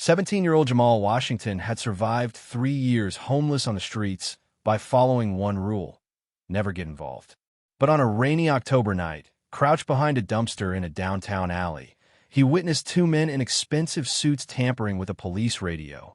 17-year-old Jamal Washington had survived 3 years homeless on the streets by following one rule: never get involved. But on a rainy October night, crouched behind a dumpster in a downtown alley, he witnessed two men in expensive suits tampering with a police radio,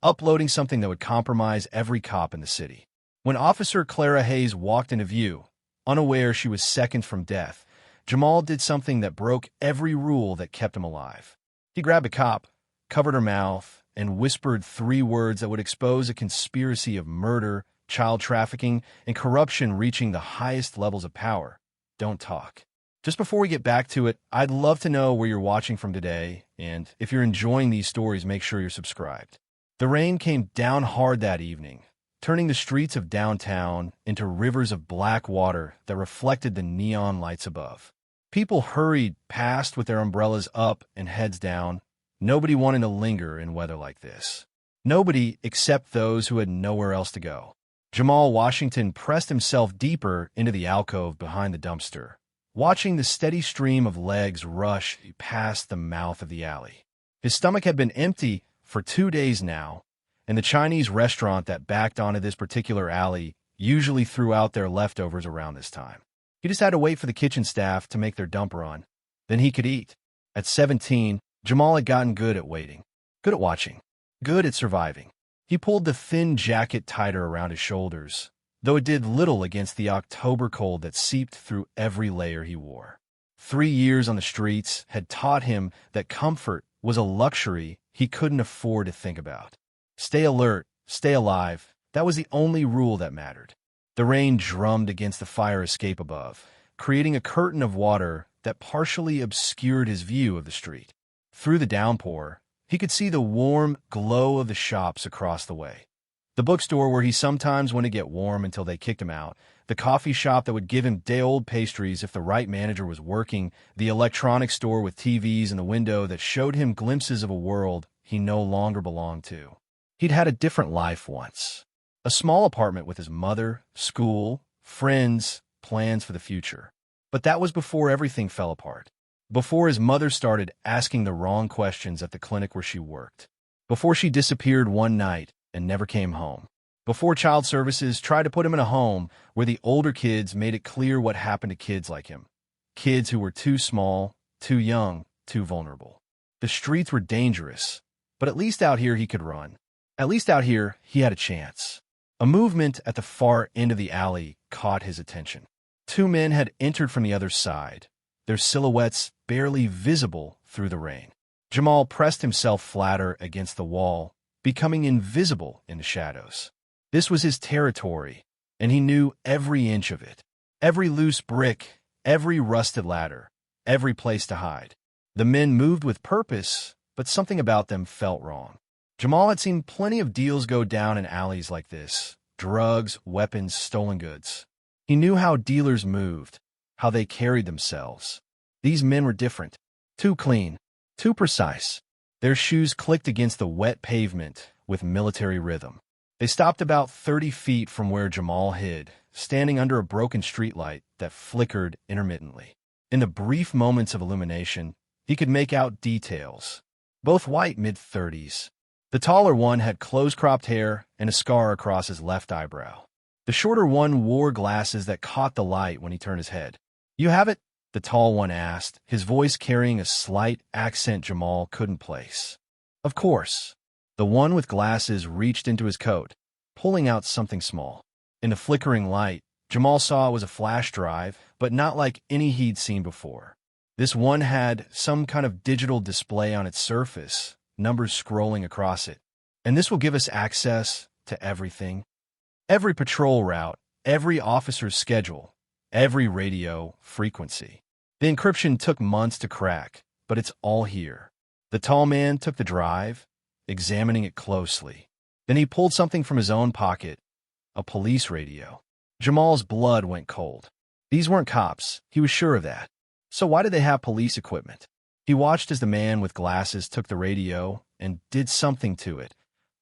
uploading something that would compromise every cop in the city. When Officer Clara Hayes walked into view, unaware she was seconds from death, Jamal did something that broke every rule that kept him alive. He grabbed a cop, covered her mouth, and whispered 3 words that would expose a conspiracy of murder, child trafficking, and corruption reaching the highest levels of power. Don't talk. Just before we get back to it, I'd love to know where you're watching from today, and if you're enjoying these stories, make sure you're subscribed. The rain came down hard that evening, turning the streets of downtown into rivers of black water that reflected the neon lights above. People hurried past with their umbrellas up and heads down. Nobody wanted to linger in weather like this. Nobody except those who had nowhere else to go. Jamal Washington pressed himself deeper into the alcove behind the dumpster, watching the steady stream of legs rush past the mouth of the alley. His stomach had been empty for 2 days now, and the Chinese restaurant that backed onto this particular alley usually threw out their leftovers around this time. He just had to wait for the kitchen staff to make their dump run. Then he could eat. At 17, Jamal had gotten good at waiting, good at watching, good at surviving. He pulled the thin jacket tighter around his shoulders, though it did little against the October cold that seeped through every layer he wore. 3 years on the streets had taught him that comfort was a luxury he couldn't afford to think about. Stay alert, stay alive, that was the only rule that mattered. The rain drummed against the fire escape above, creating a curtain of water that partially obscured his view of the street. Through the downpour, he could see the warm glow of the shops across the way. The bookstore where he sometimes went to get warm until they kicked him out, the coffee shop that would give him day-old pastries if the right manager was working, the electronics store with TVs in the window that showed him glimpses of a world he no longer belonged to. He'd had a different life once. A small apartment with his mother, school, friends, plans for the future. But that was before everything fell apart. Before his mother started asking the wrong questions at the clinic where she worked. Before she disappeared one night and never came home. Before child services tried to put him in a home where the older kids made it clear what happened to kids like him. Kids who were too small, too young, too vulnerable. The streets were dangerous, but at least out here he could run. At least out here he had a chance. A movement at the far end of the alley caught his attention. 2 men had entered from the other side, their silhouettes barely visible through the rain. Jamal pressed himself flatter against the wall, becoming invisible in the shadows. This was his territory, and he knew every inch of it. Every loose brick, every rusted ladder, every place to hide. The men moved with purpose, but something about them felt wrong. Jamal had seen plenty of deals go down in alleys like this. Drugs, weapons, stolen goods. He knew how dealers moved, how they carried themselves. These men were different. Too clean, too precise. Their shoes clicked against the wet pavement with military rhythm. They stopped about 30 feet from where Jamal hid, standing under a broken streetlight that flickered intermittently. In the brief moments of illumination, he could make out details. Both white mid-30s. The taller one had close-cropped hair and a scar across his left eyebrow. The shorter one wore glasses that caught the light when he turned his head. "You have it?" the tall one asked, his voice carrying a slight accent Jamal couldn't place. "Of course." The one with glasses reached into his coat, pulling out something small. In the flickering light, Jamal saw it was a flash drive, but not like any he'd seen before. This one had some kind of digital display on its surface, numbers scrolling across it. "And this will give us access to everything. Every patrol route, every officer's schedule, every radio frequency. The encryption took months to crack, but it's all here." The tall man took the drive, examining it closely. Then he pulled something from his own pocket, a police radio. Jamal's blood went cold. These weren't cops, he was sure of that. So why did they have police equipment? He watched as the man with glasses took the radio and did something to it,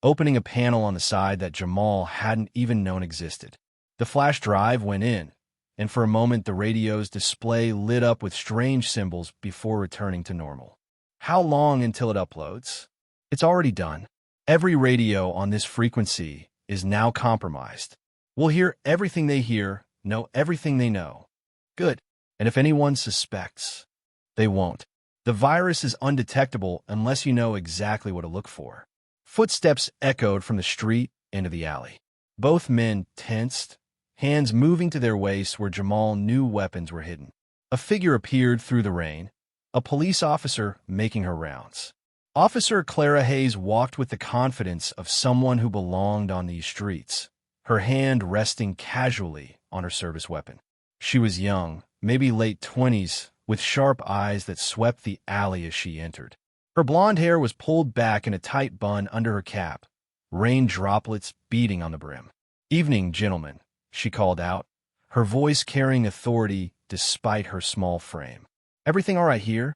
opening a panel on the side that Jamal hadn't even known existed. The flash drive went in, and for a moment the radio's display lit up with strange symbols before returning to normal. "How long until it uploads?" It's already done. Every radio on this frequency is now compromised. We'll hear everything they hear, know everything they know. Good. And if anyone suspects, they won't. The virus is undetectable unless you know exactly what to look for. Footsteps echoed from the street into the alley. Both men tensed, hands moving to their waists where Jamal knew weapons were hidden. A figure appeared through the rain, a police officer making her rounds. Officer Clara Hayes walked with the confidence of someone who belonged on these streets, her hand resting casually on her service weapon. She was young, maybe late 20s, with sharp eyes that swept the alley as she entered. Her blonde hair was pulled back in a tight bun under her cap, rain droplets beating on the brim. "Evening, gentlemen," she called out, her voice carrying authority despite her small frame. "Everything all right here?"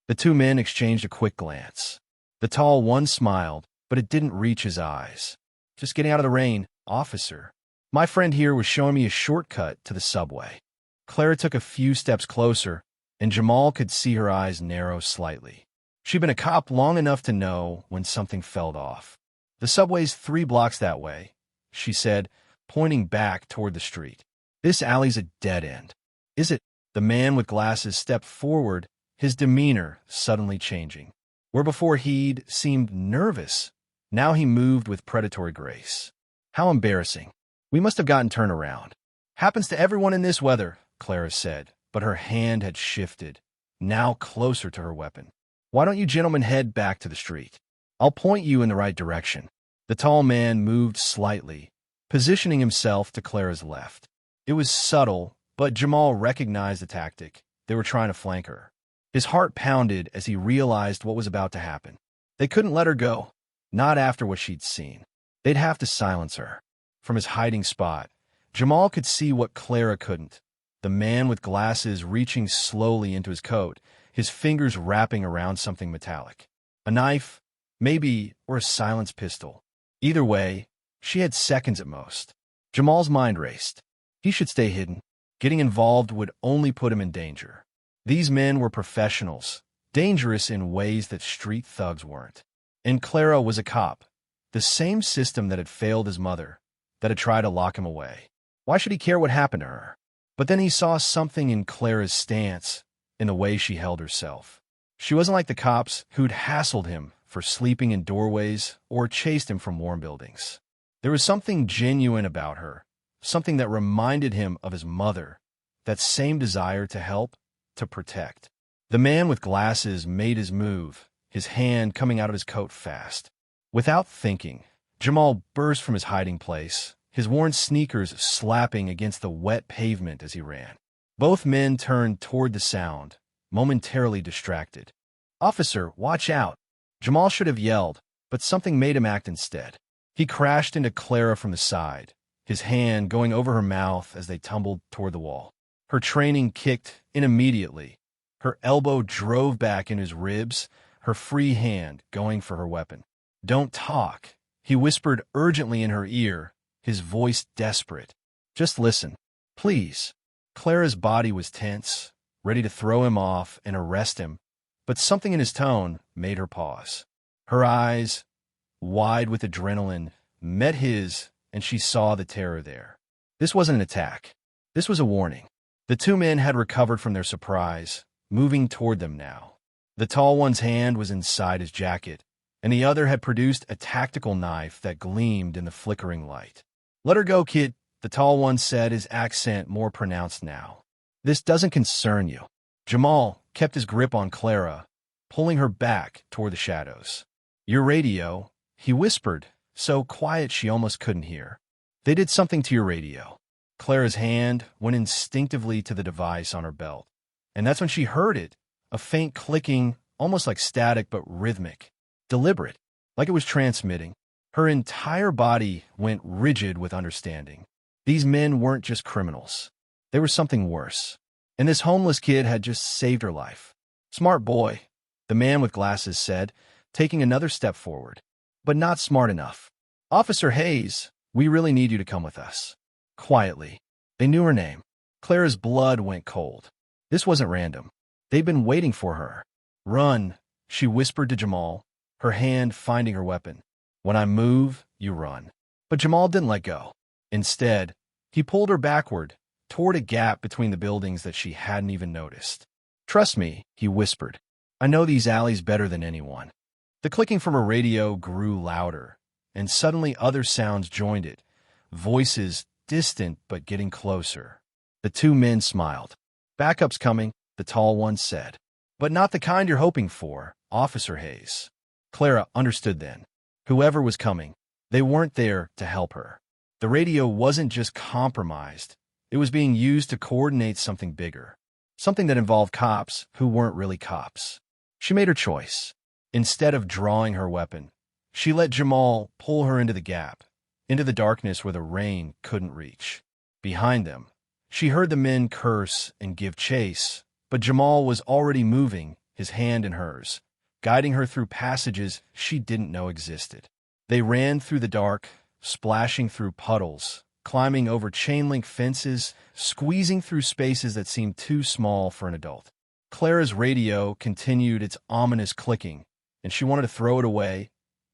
The two men exchanged a quick glance. The tall one smiled, but it didn't reach his eyes. "Just getting out of the rain, officer. My friend here was showing me a shortcut to the subway." Clara took a few steps closer, and Jamal could see her eyes narrow slightly. She'd been a cop long enough to know when something felt off. "The subway's 3 blocks that way," she said, pointing back toward the street. "This alley's a dead end." "Is it?" The man with glasses stepped forward, his demeanor suddenly changing. Where before he'd seemed nervous, now he moved with predatory grace. "How embarrassing. We must have gotten turned around." "Happens to everyone in this weather," Clara said, but her hand had shifted, now closer to her weapon. "Why don't you gentlemen head back to the street? I'll point you in the right direction." The tall man moved slightly, positioning himself to Clara's left. It was subtle, but Jamal recognized the tactic. They were trying to flank her. His heart pounded as he realized what was about to happen. They couldn't let her go, not after what she'd seen. They'd have to silence her. From his hiding spot, Jamal could see what Clara couldn't. The man with glasses reaching slowly into his coat, his fingers wrapping around something metallic. A knife, maybe, or a silenced pistol. Either way, she had seconds at most. Jamal's mind raced. He should stay hidden. Getting involved would only put him in danger. These men were professionals, dangerous in ways that street thugs weren't. And Clara was a cop, the same system that had failed his mother, that had tried to lock him away. Why should he care what happened to her? But then he saw something in Clara's stance, in the way she held herself. She wasn't like the cops who'd hassled him for sleeping in doorways or chased him from warm buildings. There was something genuine about her, something that reminded him of his mother, that same desire to help, to protect. The man with glasses made his move, his hand coming out of his coat fast. Without thinking, Jamal burst from his hiding place, his worn sneakers slapping against the wet pavement as he ran. Both men turned toward the sound, momentarily distracted. "Officer, watch out!" Jamal should have yelled, but something made him act instead. He crashed into Clara from the side, his hand going over her mouth as they tumbled toward the wall. Her training kicked in immediately. Her elbow drove back in his ribs, her free hand going for her weapon. "Don't talk," he whispered urgently in her ear, his voice desperate. "Just listen, please." Clara's body was tense, ready to throw him off and arrest him, but something in his tone made her pause. Her eyes, wide with adrenaline, met his, and she saw the terror there. This wasn't an attack. This was a warning. The two men had recovered from their surprise, moving toward them now. The tall one's hand was inside his jacket, and the other had produced a tactical knife that gleamed in the flickering light. "Let her go, kid," the tall one said, his accent more pronounced now. "This doesn't concern you." Jamal kept his grip on Clara, pulling her back toward the shadows. "Your radio," he whispered, so quiet she almost couldn't hear. "They did something to your radio." Clara's hand went instinctively to the device on her belt, and that's when she heard it, a faint clicking, almost like static but rhythmic, deliberate, like it was transmitting. Her entire body went rigid with understanding. These men weren't just criminals. They were something worse. And this homeless kid had just saved her life. "Smart boy," the man with glasses said, taking another step forward. "But not smart enough. Officer Hayes, we really need you to come with us." Quietly. They knew her name. Clara's blood went cold. This wasn't random. They'd been waiting for her. "Run," she whispered to Jamal, her hand finding her weapon. When I move, you run. But Jamal didn't let go. Instead, he pulled her backward, toward a gap between the buildings that she hadn't even noticed. Trust me, he whispered. I know these alleys better than anyone. The clicking from her radio grew louder, and suddenly other sounds joined it, voices distant but getting closer. The two men smiled. Backup's coming, the tall one said. But not the kind you're hoping for, Officer Hayes. Clara understood then. Whoever was coming, they weren't there to help her. The radio wasn't just compromised. It was being used to coordinate something bigger. Something that involved cops who weren't really cops. She made her choice. Instead of drawing her weapon, she let Jamal pull her into the gap, into the darkness where the rain couldn't reach. Behind them, she heard the men curse and give chase, but Jamal was already moving, his hand in hers, guiding her through passages she didn't know existed. They ran through the dark, splashing through puddles, climbing over chain-link fences, squeezing through spaces that seemed too small for an adult. Clara's radio continued its ominous clicking, and she wanted to throw it away,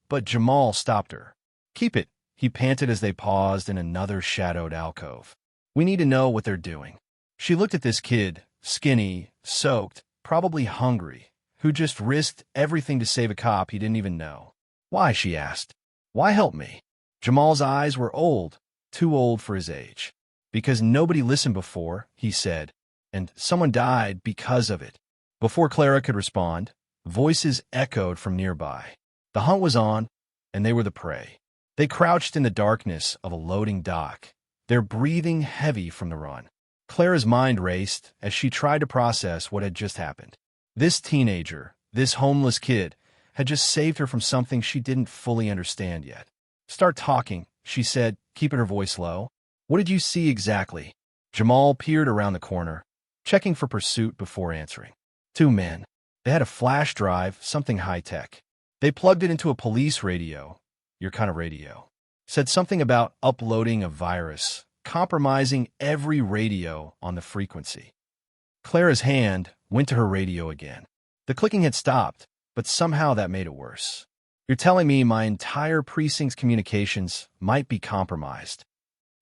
but Jamal stopped her. Keep it, he panted as they paused in another shadowed alcove. We need to know what they're doing. She looked at this kid, skinny, soaked, probably hungry, who just risked everything to save a cop he didn't even know. Why, she asked. Why help me? Jamal's eyes were old, too old for his age. Because nobody listened before, he said, and someone died because of it. Before Clara could respond, voices echoed from nearby. The hunt was on, and they were the prey. They crouched in the darkness of a loading dock, their breathing heavy from the run. Clara's mind raced as she tried to process what had just happened. This teenager, this homeless kid, had just saved her from something she didn't fully understand yet. Start talking, she said, keeping her voice low. What did you see exactly? Jamal peered around the corner, checking for pursuit before answering. Two men. They had a flash drive, something high-tech. They plugged it into a police radio, your kind of radio. Said something about uploading a virus, compromising every radio on the frequency. Clara's hand went to her radio again. The clicking had stopped, but somehow that made it worse. You're telling me my entire precinct's communications might be compromised.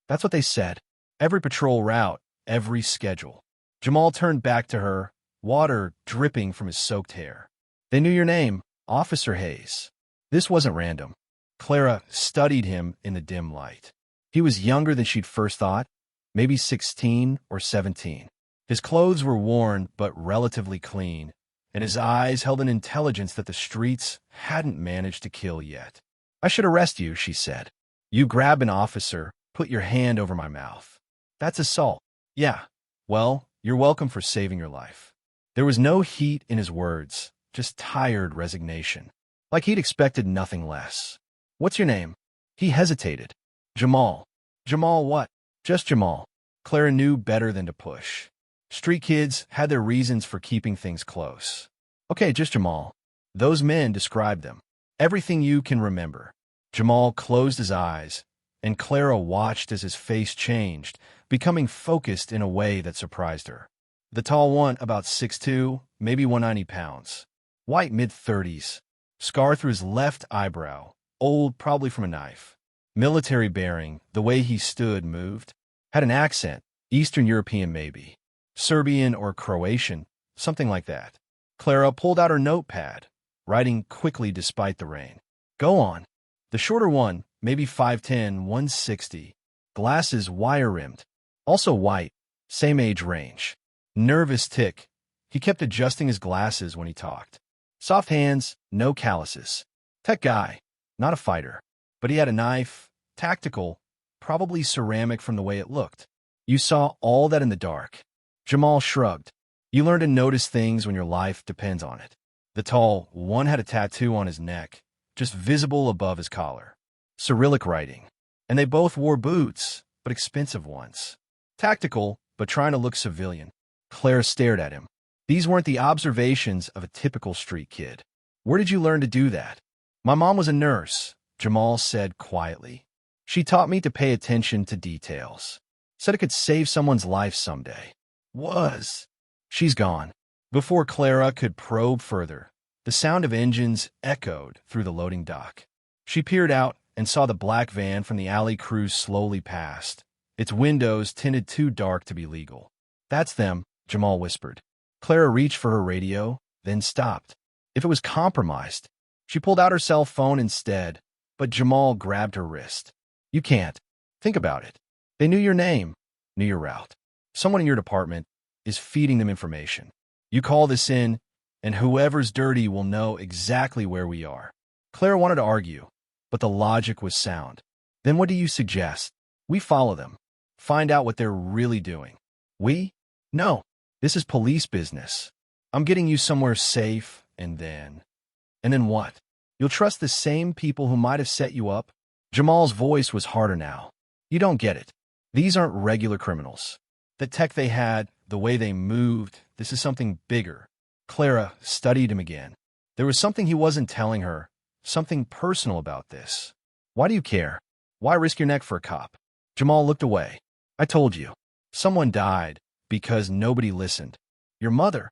That's what they said. Every patrol route, every schedule. Jamal turned back to her, water dripping from his soaked hair. They knew your name, Officer Hayes. This wasn't random. Clara studied him in the dim light. He was younger than she'd first thought, maybe 16 or 17. His clothes were worn but relatively clean, and his eyes held an intelligence that the streets hadn't managed to kill yet. I should arrest you, she said. You grab an officer, put your hand over my mouth. That's assault. Yeah. Well, you're welcome for saving your life. There was no heat in his words, just tired resignation. Like he'd expected nothing less. What's your name? He hesitated. Jamal. Jamal what? Just Jamal. Clara knew better than to push. Street kids had their reasons for keeping things close. Okay, just Jamal. Those men described them. Everything you can remember. Jamal closed his eyes, and Clara watched as his face changed, becoming focused in a way that surprised her. The tall one, about 6'2", maybe 190 pounds. White mid-30s. Scar through his left eyebrow. Old, probably from a knife. Military bearing, the way he stood moved. Had an accent, Eastern European maybe. Serbian or Croatian, something like that. Clara pulled out her notepad, writing quickly despite the rain. Go on. The shorter one, maybe 5'10", 160. Glasses wire-rimmed. Also white, same age range. Nervous tick. He kept adjusting his glasses when he talked. Soft hands, no calluses. Tech guy, not a fighter. But he had a knife, tactical, probably ceramic from the way it looked. You saw all that in the dark. Jamal shrugged. You learn to notice things when your life depends on it. The tall one had a tattoo on his neck, just visible above his collar. Cyrillic writing. And they both wore boots, but expensive ones. Tactical, but trying to look civilian. Claire stared at him. These weren't the observations of a typical street kid. Where did you learn to do that? My mom was a nurse, Jamal said quietly. She taught me to pay attention to details. Said it could save someone's life someday. Was. She's gone. Before Clara could probe further, The sound of engines echoed through the loading dock. She peered out and saw the black van from the alley cruise slowly past, its windows tinted too dark to be legal. "That's them," Jamal whispered. Clara reached for her radio, then stopped. If it was compromised, she pulled out her cell phone instead, but Jamal grabbed her wrist. "You can't. Think about it. They knew your name, knew your route. Someone in your department is feeding them information. You call this in, and whoever's dirty will know exactly where we are." Clara wanted to argue, but the logic was sound. "Then what do you suggest?" "We follow them. Find out what they're really doing." "We? No. This is police business. I'm getting you somewhere safe, and then... And then what? You'll trust the same people who might have set you up?" Jamal's voice was harder now. "You don't get it. These aren't regular criminals. The tech they had, the way they moved, this is something bigger." Clara studied him again. There was something he wasn't telling her, something personal about this. "Why do you care? Why risk your neck for a cop?" Jamal looked away. "I told you. Someone died because nobody listened. Your mother."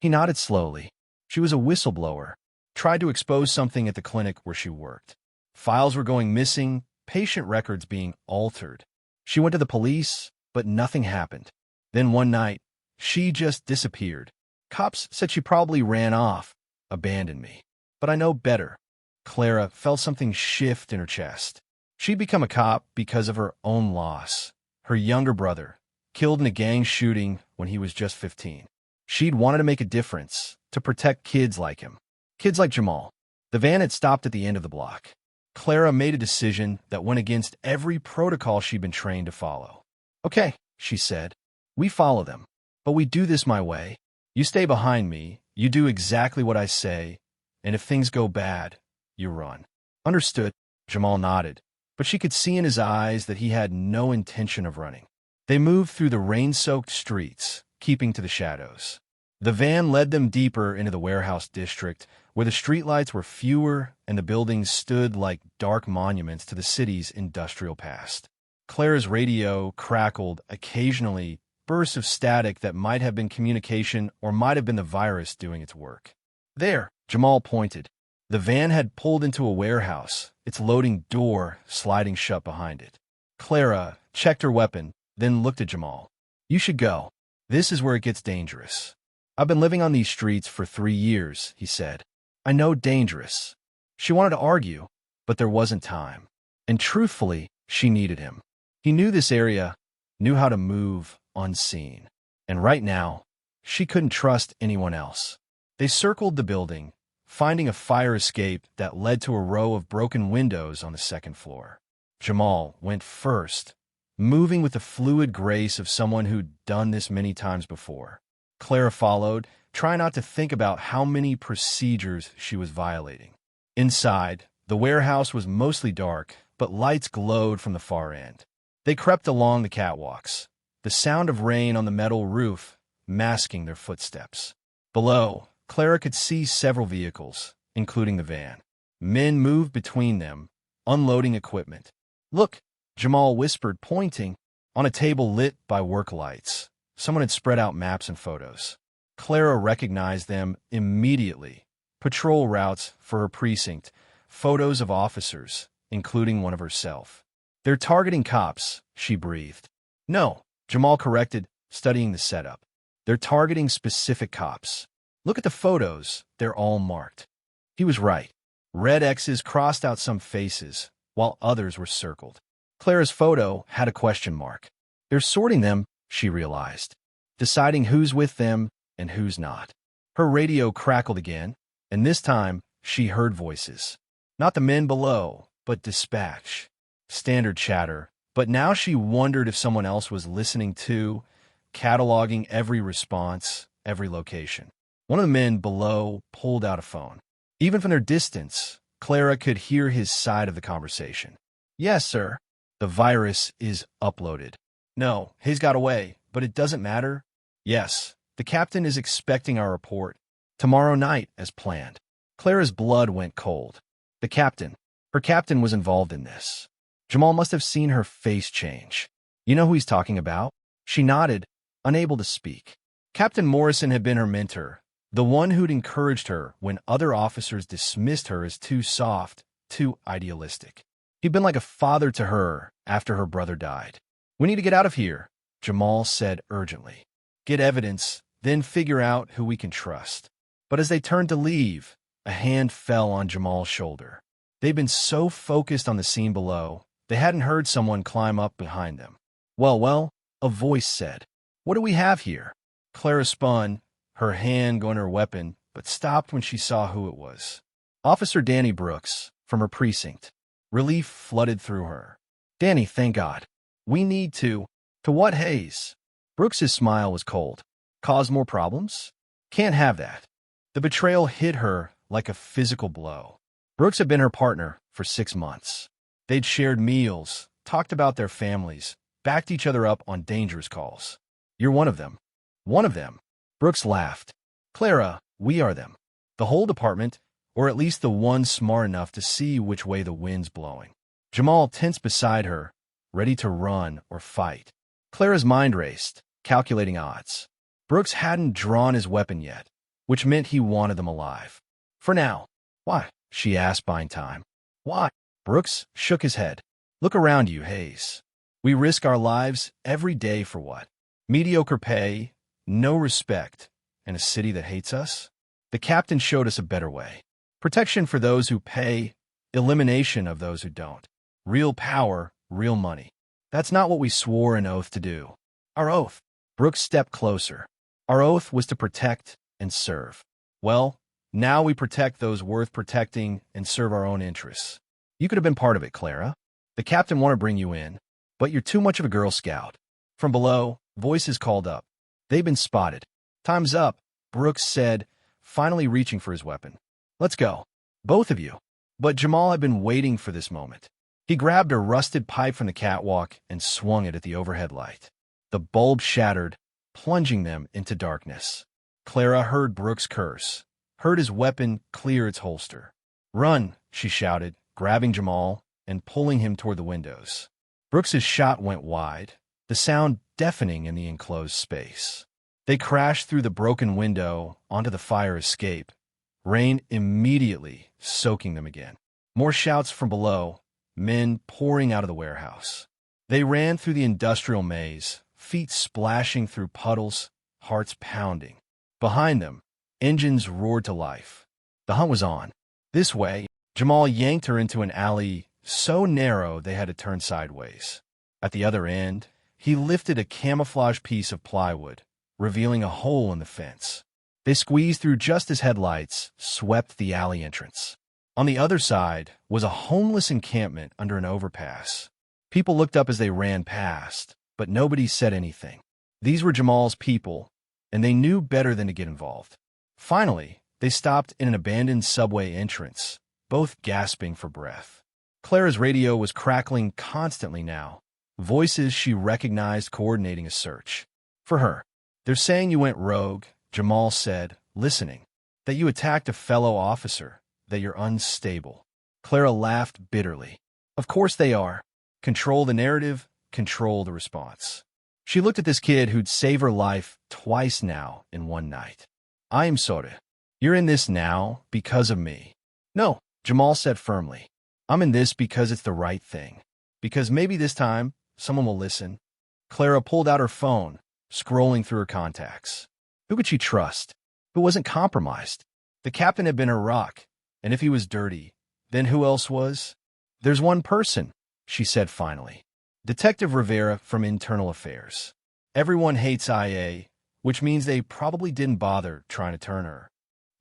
He nodded slowly. She was a whistleblower, tried to expose something at the clinic where she worked. Files were going missing, patient records being altered. She went to the police, but nothing happened. Then one night, she just disappeared. Cops said she probably ran off, abandoned me. But I know better. Clara felt something shift in her chest. She'd become a cop because of her own loss. Her younger brother, killed in a gang shooting when he was just 15. She'd wanted to make a difference, to protect kids like him. Kids like Jamal. The van had stopped at the end of the block. Clara made a decision that went against every protocol she'd been trained to follow. "Okay," she said. "We follow them. But we do this my way. You stay behind me, you do exactly what I say, and if things go bad, you run." "Understood," Jamal nodded, but she could see in his eyes that he had no intention of running. They moved through the rain-soaked streets, keeping to the shadows. The van led them deeper into the warehouse district, where the streetlights were fewer and the buildings stood like dark monuments to the city's industrial past. Clara's radio crackled occasionally, bursts of static that might have been communication or might have been the virus doing its work. "There," Jamal pointed. The van had pulled into a warehouse, its loading door sliding shut behind it. Clara checked her weapon, then looked at Jamal. "You should go. This is where it gets dangerous." "I've been living on these streets for 3 years," he said. "I know dangerous." She wanted to argue, but there wasn't time. And truthfully, she needed him. He knew this area, knew how to move unseen. And right now, she couldn't trust anyone else. They circled the building, finding a fire escape that led to a row of broken windows on the second floor. Jamal went first, moving with the fluid grace of someone who'd done this many times before. Clara followed, trying not to think about how many procedures she was violating. Inside, the warehouse was mostly dark, but lights glowed from the far end. They crept along the catwalks, the sound of rain on the metal roof masking their footsteps. Below, Clara could see several vehicles, including the van. Men moved between them, unloading equipment. "Look," Jamal whispered, pointing. On a table lit by work lights, someone had spread out maps and photos. Clara recognized them immediately. Patrol routes for her precinct, photos of officers, including one of herself. "They're targeting cops," she breathed. "No," Jamal corrected, studying the setup. "They're targeting specific cops. Look at the photos, they're all marked." He was right. Red X's crossed out some faces, while others were circled. Clara's photo had a question mark. They're sorting them, she realized, deciding who's with them and who's not. Her radio crackled again, and this time she heard voices. Not the men below, but dispatch. Standard chatter, but now she wondered if someone else was listening too, cataloging every response, every location. One of the men below pulled out a phone. Even from their distance, Clara could hear his side of the conversation. "Yes, sir. The virus is uploaded." "No, he's got away, but it doesn't matter." "Yes, the captain is expecting our report. Tomorrow night, as planned." Clara's blood went cold. The captain. Her captain was involved in this. Jamal must have seen her face change. "You know who he's talking about?" She nodded, unable to speak. Captain Morrison had been her mentor, The one who'd encouraged her when other officers dismissed her as too soft, too idealistic. He'd been like a father to her after her brother died. "We need to get out of here," Jamal said urgently. "Get evidence, then figure out who we can trust." But as they turned to leave, a hand fell on Jamal's shoulder. They'd been so focused on the scene below, they hadn't heard someone climb up behind them. Well, a voice said. "What do we have here?" Clara spun, her hand going to her weapon, but stopped when she saw who it was. Officer Danny Brooks, from her precinct. Relief flooded through her. "Danny, thank God. We need to..." "To what, Hayes?" Brooks's smile was cold. "Cause more problems? Can't have that." The betrayal hit her like a physical blow. Brooks had been her partner for 6 months. They'd shared meals, talked about their families, backed each other up on dangerous calls. "You're one of them." "One of them?" Brooks laughed. "Clara, we are them. The whole department, or at least the one smart enough to see which way the wind's blowing." Jamal tensed beside her, ready to run or fight. Clara's mind raced, calculating odds. Brooks hadn't drawn his weapon yet, which meant he wanted them alive. "For now." "Why?" she asked, buying time. "Why?" Brooks shook his head. "Look around you, Hayes. We risk our lives every day for what? Mediocre pay, no respect, and a city that hates us? The captain showed us a better way. Protection for those who pay, elimination of those who don't. Real power, real money. That's not what we swore an oath to do." "Our oath." Brooks stepped closer. "Our oath was to protect and serve. Well, now we protect those worth protecting and serve our own interests. You could have been part of it, Clara. The captain wanted to bring you in, but you're too much of a Girl Scout." From below, voices called up. "They've been spotted." "Time's up," Brooks said, finally reaching for his weapon. "Let's go. Both of you." But Jamal had been waiting for this moment. He grabbed a rusted pipe from the catwalk and swung it at the overhead light. The bulb shattered, plunging them into darkness. Clara heard Brooks curse, heard his weapon clear its holster. "Run," she shouted, grabbing Jamal and pulling him toward the windows. Brooks's shot went wide, the sound deafening in the enclosed space. They crashed through the broken window onto the fire escape, rain immediately soaking them again. More shouts from below, men pouring out of the warehouse. They ran through the industrial maze, feet splashing through puddles, hearts pounding. Behind them, engines roared to life. The hunt was on. This way, Jamal yanked her into an alley so narrow they had to turn sideways. At the other end, he lifted a camouflage piece of plywood, revealing a hole in the fence. They squeezed through just as headlights swept the alley entrance. On the other side was a homeless encampment under an overpass. People looked up as they ran past, but nobody said anything. These were Jamal's people, and they knew better than to get involved. Finally, they stopped in an abandoned subway entrance, both gasping for breath. Clara's radio was crackling constantly now, voices she recognized coordinating a search. "For her. They're saying you went rogue," Jamal said, listening. "That you attacked a fellow officer, that you're unstable." Clara laughed bitterly. "Of course they are. Control the narrative, control the response." She looked at this kid who'd saved her life twice now in one night. "I am sorry. You're in this now because of me." "No," Jamal said firmly. "I'm in this because it's the right thing. Because maybe this time, someone will listen." Clara pulled out her phone, scrolling through her contacts. Who could she trust? Who wasn't compromised? The captain had been her rock, and if he was dirty, then who else was? "There's one person," she said finally. "Detective Rivera from Internal Affairs. Everyone hates IA, which means they probably didn't bother trying to turn her."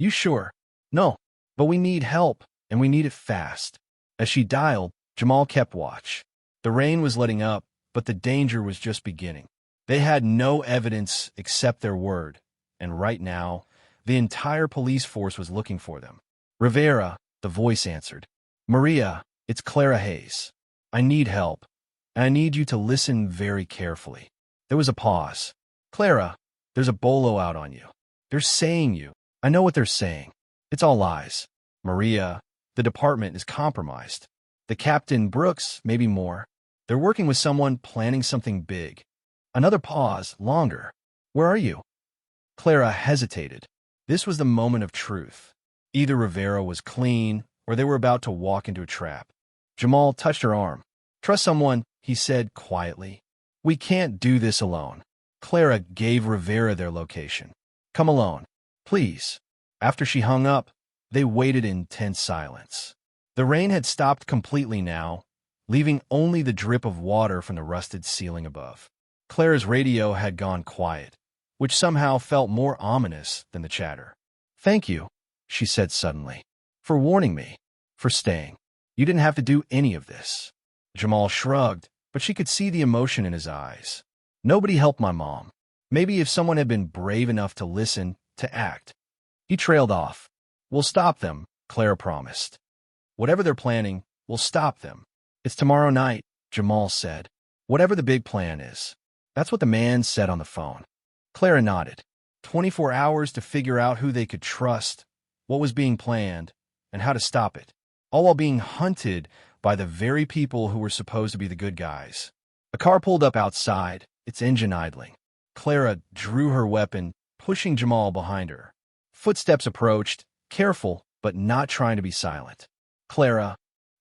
"You sure?" "No, but we need help, and we need it fast." As she dialed, Jamal kept watch. The rain was letting up, but the danger was just beginning. They had no evidence except their word, and right now, the entire police force was looking for them. "Rivera," the voice answered. "Maria, it's Clara Hayes. I need help, and I need you to listen very carefully." There was a pause. "Clara, there's a bolo out on you. They're saying you. I know what they're saying. It's all lies." "Maria, the department is compromised. The captain, Brooks, maybe more. They're working with someone planning something big." Another pause, longer. "Where are you?" Clara hesitated. This was the moment of truth. Either Rivera was clean, or they were about to walk into a trap. Jamal touched her arm. "Trust someone," he said quietly. "We can't do this alone." Clara gave Rivera their location. "Come alone, please." After she hung up, they waited in tense silence. The rain had stopped completely now, leaving only the drip of water from the rusted ceiling above. Clara's radio had gone quiet, which somehow felt more ominous than the chatter. "Thank you," she said suddenly, "for warning me, for staying. You didn't have to do any of this." Jamal shrugged, but she could see the emotion in his eyes. "Nobody helped my mom. Maybe if someone had been brave enough to listen, to act." He trailed off. "We'll stop them," Clara promised. "Whatever they're planning, we'll stop them." "It's tomorrow night," Jamal said. "Whatever the big plan is." That's what the man said on the phone. Clara nodded. 24 hours to figure out who they could trust, what was being planned, and how to stop it, all while being hunted by the very people who were supposed to be the good guys. A car pulled up outside, its engine idling. Clara drew her weapon, pushing Jamal behind her. Footsteps approached, careful but not trying to be silent. "Clara,"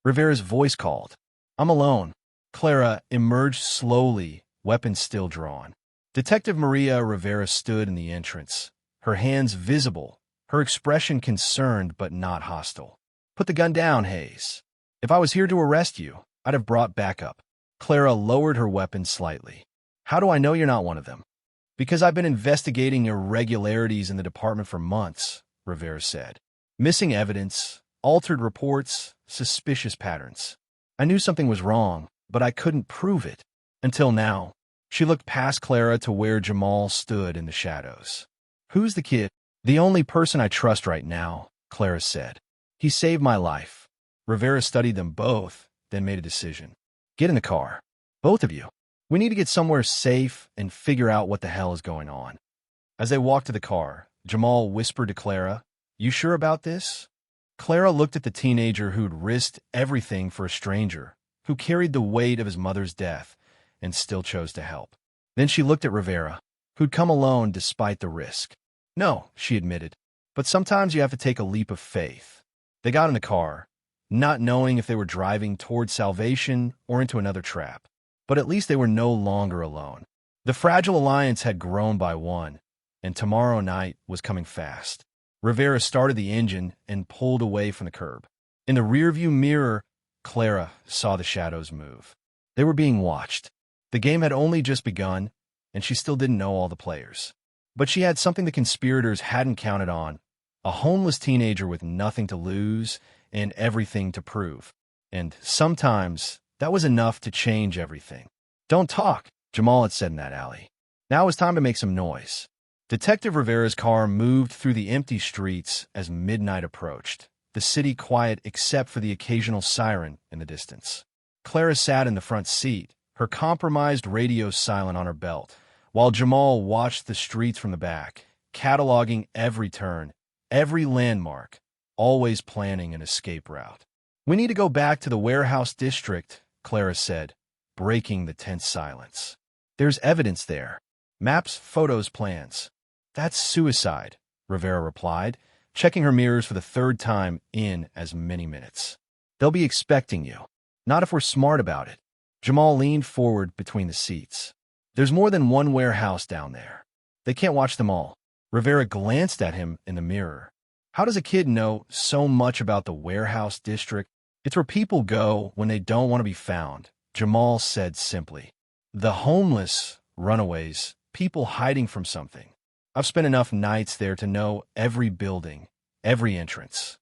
Rivera's voice called. "I'm alone." Clara emerged slowly, weapon still drawn. Detective Maria Rivera stood in the entrance, her hands visible, her expression concerned but not hostile. "Put the gun down, Hayes. If I was here to arrest you, I'd have brought backup." Clara lowered her weapon slightly. "How do I know you're not one of them?" "Because I've been investigating irregularities in the department for months," Rivera said. "Missing evidence, altered reports, suspicious patterns. I knew something was wrong, but I couldn't prove it. Until now." She looked past Clara to where Jamal stood in the shadows. "Who's the kid?" "The only person I trust right now," Clara said. "He saved my life." Rivera studied them both, then made a decision. "Get in the car. Both of you. We need to get somewhere safe and figure out what the hell is going on." As they walked to the car, Jamal whispered to Clara, "You sure about this?" Clara looked at the teenager who'd risked everything for a stranger, who carried the weight of his mother's death, and still chose to help. Then she looked at Rivera, who'd come alone despite the risk. "No," she admitted, "but sometimes you have to take a leap of faith." They got in the car, not knowing if they were driving toward salvation or into another trap. But at least they were no longer alone. The fragile alliance had grown by one, and tomorrow night was coming fast. Rivera started the engine and pulled away from the curb. In the rearview mirror, Clara saw the shadows move. They were being watched. The game had only just begun, and she still didn't know all the players. But she had something the conspirators hadn't counted on: a homeless teenager with nothing to lose and everything to prove. And sometimes that was enough to change everything. "Don't talk," Jamal had said in that alley. Now it was time to make some noise. Detective Rivera's car moved through the empty streets as midnight approached, the city quiet except for the occasional siren in the distance. Clara sat in the front seat, her compromised radio silent on her belt, while Jamal watched the streets from the back, cataloging every turn, every landmark, always planning an escape route. "We need to go back to the warehouse district," Clara said, breaking the tense silence. "There's evidence there. Maps, photos, plans." "That's suicide," Rivera replied, checking her mirrors for the third time in as many minutes. "They'll be expecting you. Not if we're smart about it." Jamal leaned forward between the seats. "There's more than one warehouse down there. They can't watch them all." Rivera glanced at him in the mirror. "How does a kid know so much about the warehouse district?" "It's where people go when they don't want to be found," Jamal said simply. "The homeless, runaways, people hiding from something. I've spent enough nights there to know every building, every entrance."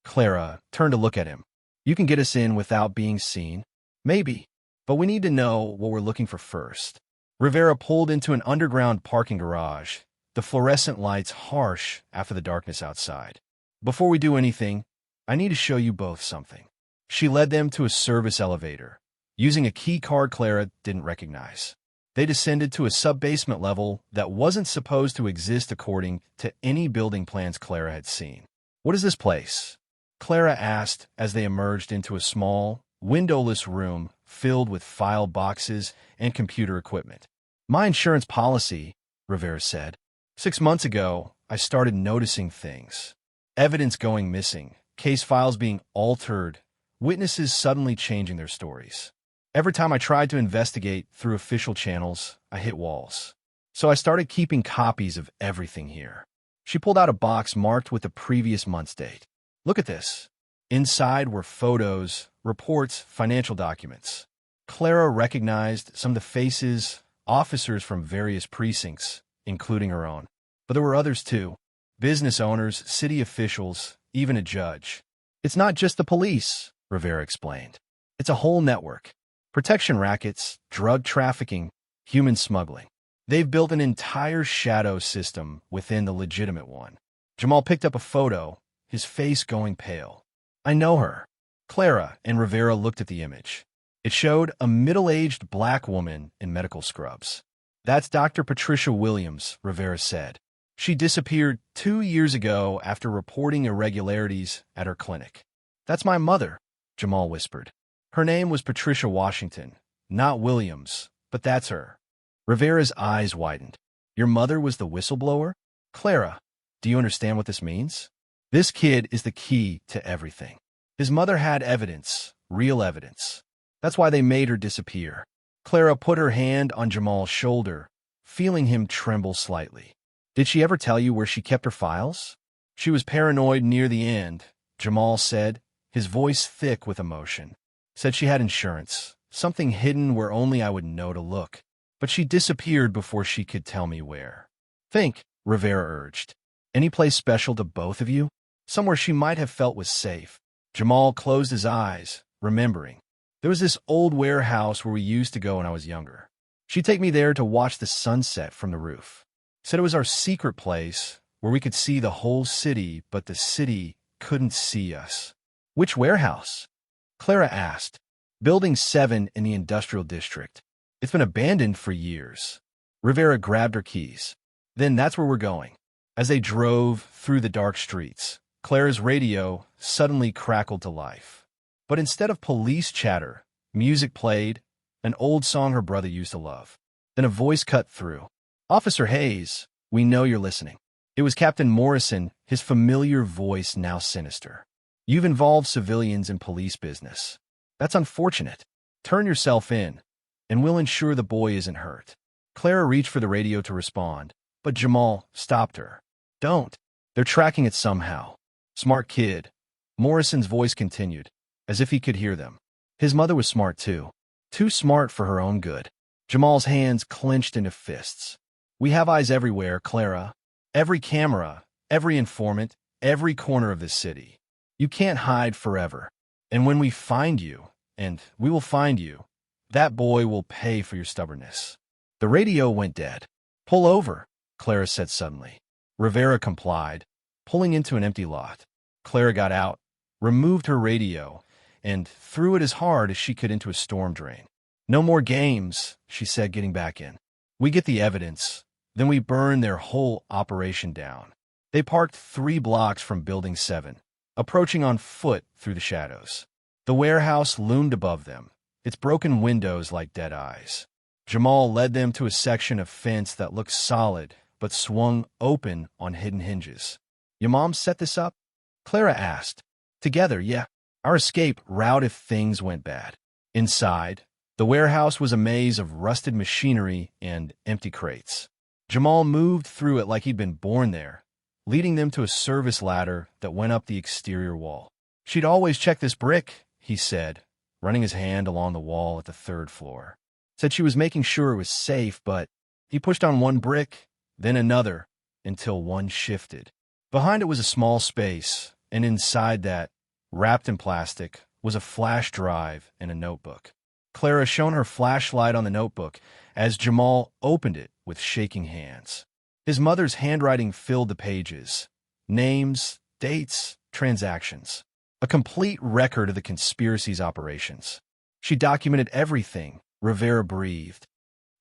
Clara turned to look at him. "You can get us in without being seen?" "Maybe, but we need to know what we're looking for first." Rivera pulled into an underground parking garage, the fluorescent lights harsh after the darkness outside. "Before we do anything, I need to show you both something." She led them to a service elevator, using a key card Clara didn't recognize. They descended to a sub-basement level that wasn't supposed to exist according to any building plans Clara had seen. "What is this place?" Clara asked as they emerged into a small, windowless room filled with file boxes and computer equipment. "My insurance policy," Rivera said. 6 months ago, I started noticing things. Evidence going missing, case files being altered, witnesses suddenly changing their stories. Every time I tried to investigate through official channels, I hit walls. So I started keeping copies of everything here. She pulled out a box marked with the previous month's date. Look at this. Inside were photos, reports, financial documents. Clara recognized some of the faces, officers from various precincts, including her own. But there were others too. Business owners, city officials, even a judge. It's not just the police, Rivera explained. It's a whole network. Protection rackets, drug trafficking, human smuggling. They've built an entire shadow system within the legitimate one. Jamal picked up a photo, his face going pale. I know her. Clara and Rivera looked at the image. It showed a middle-aged black woman in medical scrubs. That's Dr. Patricia Williams, Rivera said. She disappeared 2 years ago after reporting irregularities at her clinic. That's my mother, Jamal whispered. Her name was Patricia Washington, not Williams, but that's her. Rivera's eyes widened. Your mother was the whistleblower? Clara, do you understand what this means? This kid is the key to everything. His mother had evidence, real evidence. That's why they made her disappear. Clara put her hand on Jamal's shoulder, feeling him tremble slightly. Did she ever tell you where she kept her files? She was paranoid near the end, Jamal said, his voice thick with emotion. Said she had insurance, something hidden where only I would know to look. But she disappeared before she could tell me where. Think, Rivera urged. Any place special to both of you? Somewhere she might have felt was safe. Jamal closed his eyes, remembering. There was this old warehouse where we used to go when I was younger. She'd take me there to watch the sunset from the roof. Said it was our secret place where we could see the whole city, but the city couldn't see us. Which warehouse? Clara asked. Building 7 in the industrial district. It's been abandoned for years. Rivera grabbed her keys. Then that's where we're going. As they drove through the dark streets, Clara's radio suddenly crackled to life. But instead of police chatter, music played, an old song her brother used to love. Then a voice cut through. Officer Hayes, we know you're listening. It was Captain Morrison, his familiar voice now sinister. You've involved civilians in police business. That's unfortunate. Turn yourself in, and we'll ensure the boy isn't hurt. Clara reached for the radio to respond, but Jamal stopped her. Don't. They're tracking it somehow. Smart kid. Morrison's voice continued, as if he could hear them. His mother was smart too. Too smart for her own good. Jamal's hands clenched into fists. We have eyes everywhere, Clara. Every camera, every informant, every corner of this city. You can't hide forever. And when we find you, and we will find you, that boy will pay for your stubbornness. The radio went dead. Pull over, Clara said suddenly. Rivera complied, pulling into an empty lot. Clara got out, removed her radio, and threw it as hard as she could into a storm drain. No more games, she said, getting back in. We get the evidence, then we burn their whole operation down. They parked 3 blocks from Building 7, approaching on foot through the shadows. The warehouse loomed above them, its broken windows like dead eyes. Jamal led them to a section of fence that looked solid but swung open on hidden hinges. Your mom set this up? Clara asked. Together, yeah. Our escape route if things went bad. Inside, the warehouse was a maze of rusted machinery and empty crates. Jamal moved through it like he'd been born there, leading them to a service ladder that went up the exterior wall. She'd always check this brick, he said, running his hand along the wall at the 3rd floor. Said she was making sure it was safe, but he pushed on one brick, then another, until one shifted. Behind it was a small space, and inside that, wrapped in plastic, was a flash drive and a notebook. Clara shone her flashlight on the notebook as Jamal opened it with shaking hands. His mother's handwriting filled the pages. Names, dates, transactions. A complete record of the conspiracy's operations. She documented everything, Rivera breathed.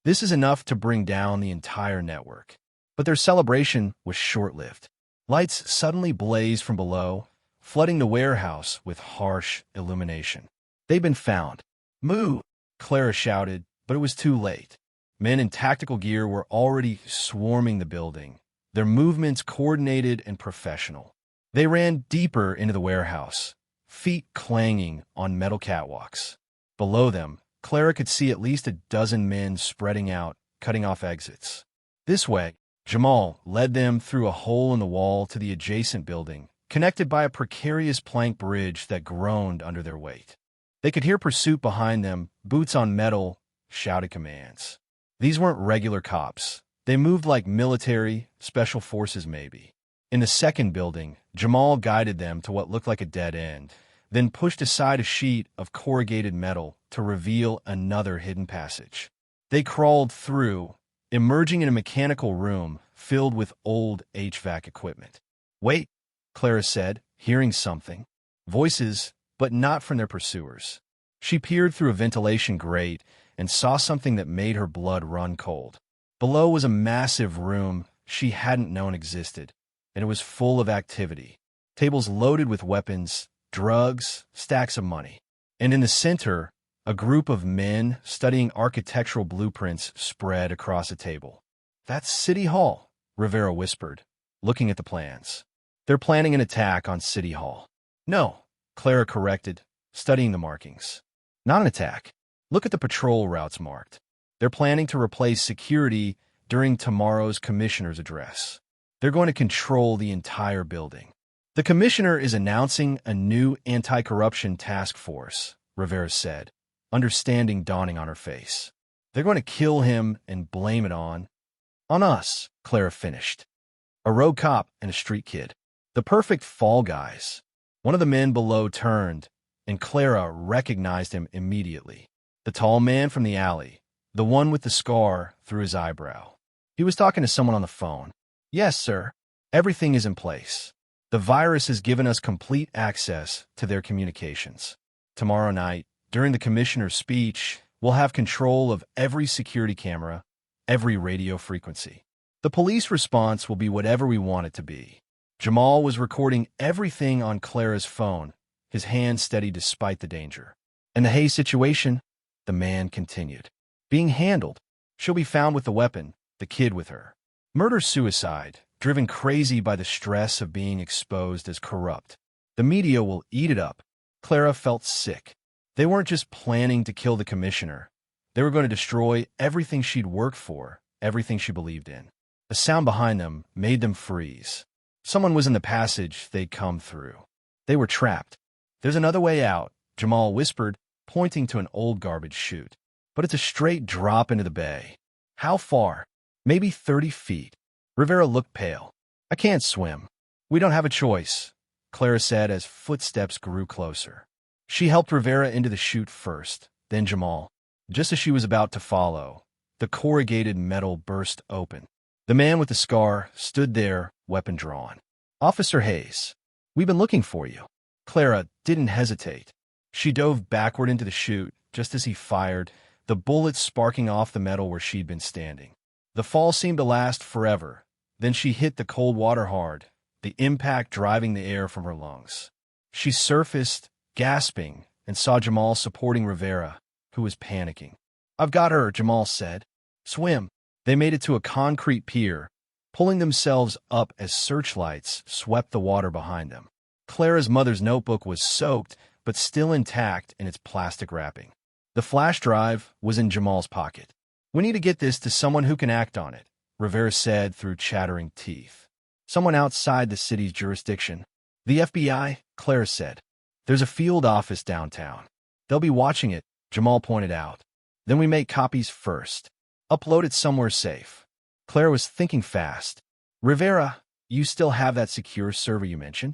This is enough to bring down the entire network. But their celebration was short-lived. Lights suddenly blazed from below, flooding the warehouse with harsh illumination. They'd been found. Move! Clara shouted, but it was too late. Men in tactical gear were already swarming the building, their movements coordinated and professional. They ran deeper into the warehouse, feet clanging on metal catwalks. Below them, Clara could see at least a dozen men spreading out, cutting off exits. This way, Jamal led them through a hole in the wall to the adjacent building, connected by a precarious plank bridge that groaned under their weight. They could hear pursuit behind them, boots on metal, shouted commands. These weren't regular cops. They moved like military, special forces maybe. In the second building, Jamal guided them to what looked like a dead end, then pushed aside a sheet of corrugated metal to reveal another hidden passage. They crawled through, emerging in a mechanical room filled with old HVAC equipment. "Wait," Clara said, hearing something. Voices, but not from their pursuers. She peered through a ventilation grate and saw something that made her blood run cold. Below was a massive room she hadn't known existed, and it was full of activity. Tables loaded with weapons, drugs, stacks of money. And in the center, a group of men studying architectural blueprints spread across a table. "That's City Hall," Rivera whispered, looking at the plans. "They're planning an attack on City Hall." "No," Clara corrected, studying the markings. "Not an attack. Look at the patrol routes marked. They're planning to replace security during tomorrow's commissioner's address. They're going to control the entire building. The commissioner is announcing a new anti-corruption task force," Rivera said, understanding dawning on her face. "They're going to kill him and blame it on us," Clara finished. "A rogue cop and a street kid. The perfect fall guys." One of the men below turned, and Clara recognized him immediately. The tall man from the alley, the one with the scar through his eyebrow. He was talking to someone on the phone. "Yes, sir. Everything is in place. The virus has given us complete access to their communications. Tomorrow night, during the commissioner's speech, we'll have control of every security camera, every radio frequency. The police response will be whatever we want it to be." Jamal was recording everything on Clara's phone, his hand steady despite the danger. "And the Hayes situation," the man continued, "being handled. She'll be found with the weapon, the kid with her. Murder-suicide, driven crazy by the stress of being exposed as corrupt. The media will eat it up." Clara felt sick. They weren't just planning to kill the commissioner. They were going to destroy everything she'd worked for, everything she believed in. A sound behind them made them freeze. Someone was in the passage they'd come through. They were trapped. "There's another way out," Jamal whispered, pointing to an old garbage chute. "But it's a straight drop into the bay." "How far?" "Maybe 30 feet. Rivera looked pale. "I can't swim." "We don't have a choice," Clara said as footsteps grew closer. She helped Rivera into the chute first, then Jamal. Just as she was about to follow, the corrugated metal burst open. The man with the scar stood there, weapon drawn. "Officer Hayes, we've been looking for you." Clara didn't hesitate. She dove backward into the chute just as he fired, the bullet sparking off the metal where she'd been standing. The fall seemed to last forever. Then she hit the cold water hard, the impact driving the air from her lungs. She surfaced, gasping, and saw Jamal supporting Rivera, who was panicking. "I've got her," Jamal said. "Swim." They made it to a concrete pier, pulling themselves up as searchlights swept the water behind them. Clara's mother's notebook was soaked, but still intact in its plastic wrapping. The flash drive was in Jamal's pocket. "We need to get this to someone who can act on it," Rivera said through chattering teeth. "Someone outside the city's jurisdiction." "The FBI," Clara said. "There's a field office downtown. They'll be watching it," Jamal pointed out. "Then we make copies first. Upload it somewhere safe." Clara was thinking fast. "Rivera, you still have that secure server you mentioned?"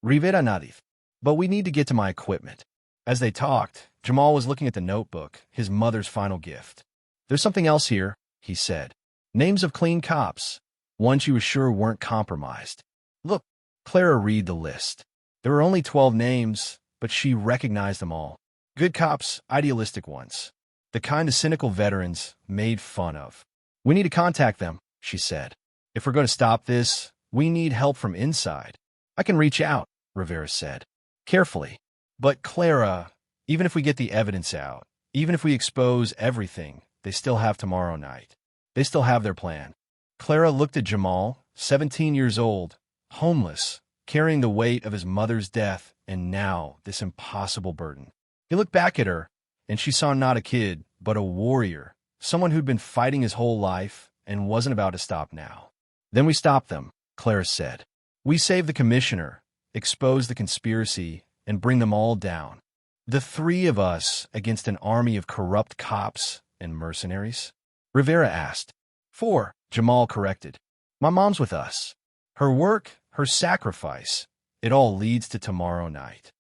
"Rivera Nadif. But we need to get to my equipment." As they talked, Jamal was looking at the notebook, his mother's final gift. "There's something else here," he said. "Names of clean cops, ones you were sure weren't compromised." "Look." Clara read the list. There were only 12 names, but she recognized them all. Good cops, idealistic ones. The kind of cynical veterans made fun of. "We need to contact them," she said. "If we're going to stop this, we need help from inside." "I can reach out," Rivera said, carefully. "But Clara, even if we get the evidence out, even if we expose everything, they still have tomorrow night. They still have their plan." Clara looked at Jamal, 17 years old, homeless, carrying the weight of his mother's death, and now this impossible burden. He looked back at her, and she saw not a kid, but a warrior, someone who'd been fighting his whole life and wasn't about to stop now. Then we stopped them, Clara said. We saved the commissioner, exposed the conspiracy, and bring them all down. The three of us against an army of corrupt cops and mercenaries? Rivera asked. 4, Jamal corrected. My mom's with us. Her work, her sacrifice, it all leads to tomorrow night.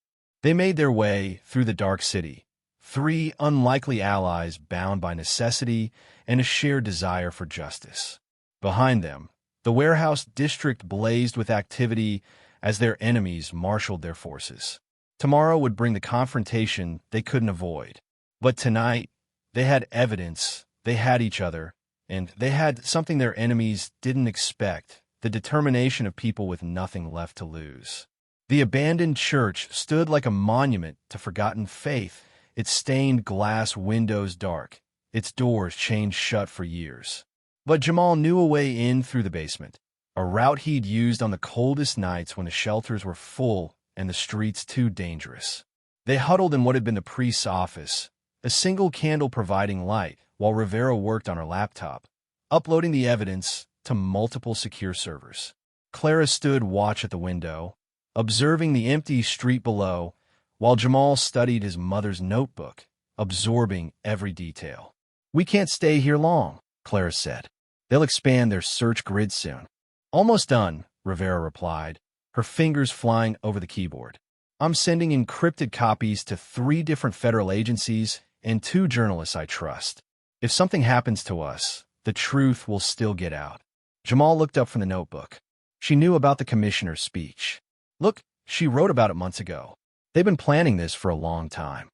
They made their way through the dark city, 3 unlikely allies bound by necessity and a shared desire for justice. Behind them, the warehouse district blazed with activity as their enemies marshaled their forces. Tomorrow would bring the confrontation they couldn't avoid. But tonight, they had evidence, they had each other, and they had something their enemies didn't expect, the determination of people with nothing left to lose. The abandoned church stood like a monument to forgotten faith, its stained glass windows dark, its doors chained shut for years. But Jamal knew a way in through the basement, a route he'd used on the coldest nights when the shelters were full and the streets too dangerous. They huddled in what had been the priest's office, a single candle providing light, while Rivera worked on her laptop, uploading the evidence to multiple secure servers. Clara stood watch at the window, observing the empty street below, while Jamal studied his mother's notebook, absorbing every detail. We can't stay here long, Clara said. They'll expand their search grid soon. Almost done, Rivera replied, her fingers flying over the keyboard. I'm sending encrypted copies to 3 different federal agencies and 2 journalists I trust. If something happens to us, the truth will still get out. Jamal looked up from the notebook. She knew about the commissioner's speech. Look, she wrote about it months ago. They've been planning this for a long time.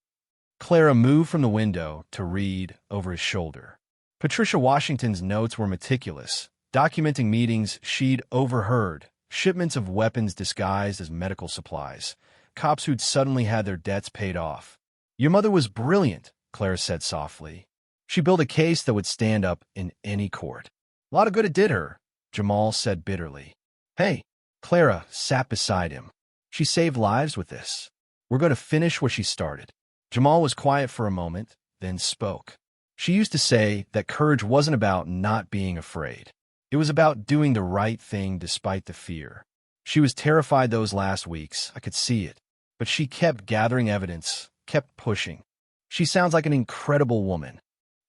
Clara moved from the window to read over his shoulder. Patricia Washington's notes were meticulous, documenting meetings she'd overheard, shipments of weapons disguised as medical supplies, cops who'd suddenly had their debts paid off. Your mother was brilliant, Clara said softly. She built a case that would stand up in any court. A lot of good it did her, Jamal said bitterly. Hey, Clara sat beside him. She saved lives with this. We're going to finish what she started. Jamal was quiet for a moment, then spoke. She used to say that courage wasn't about not being afraid. It was about doing the right thing despite the fear. She was terrified those last weeks, I could see it. But she kept gathering evidence, kept pushing. She sounds like an incredible woman.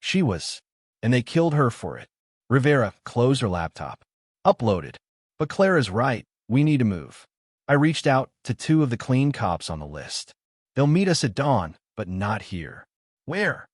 She was. And they killed her for it. Rivera closed her laptop. Uploaded. But Clara's right, we need to move. I reached out to 2 of the clean cops on the list. They'll meet us at dawn, but not here. Where?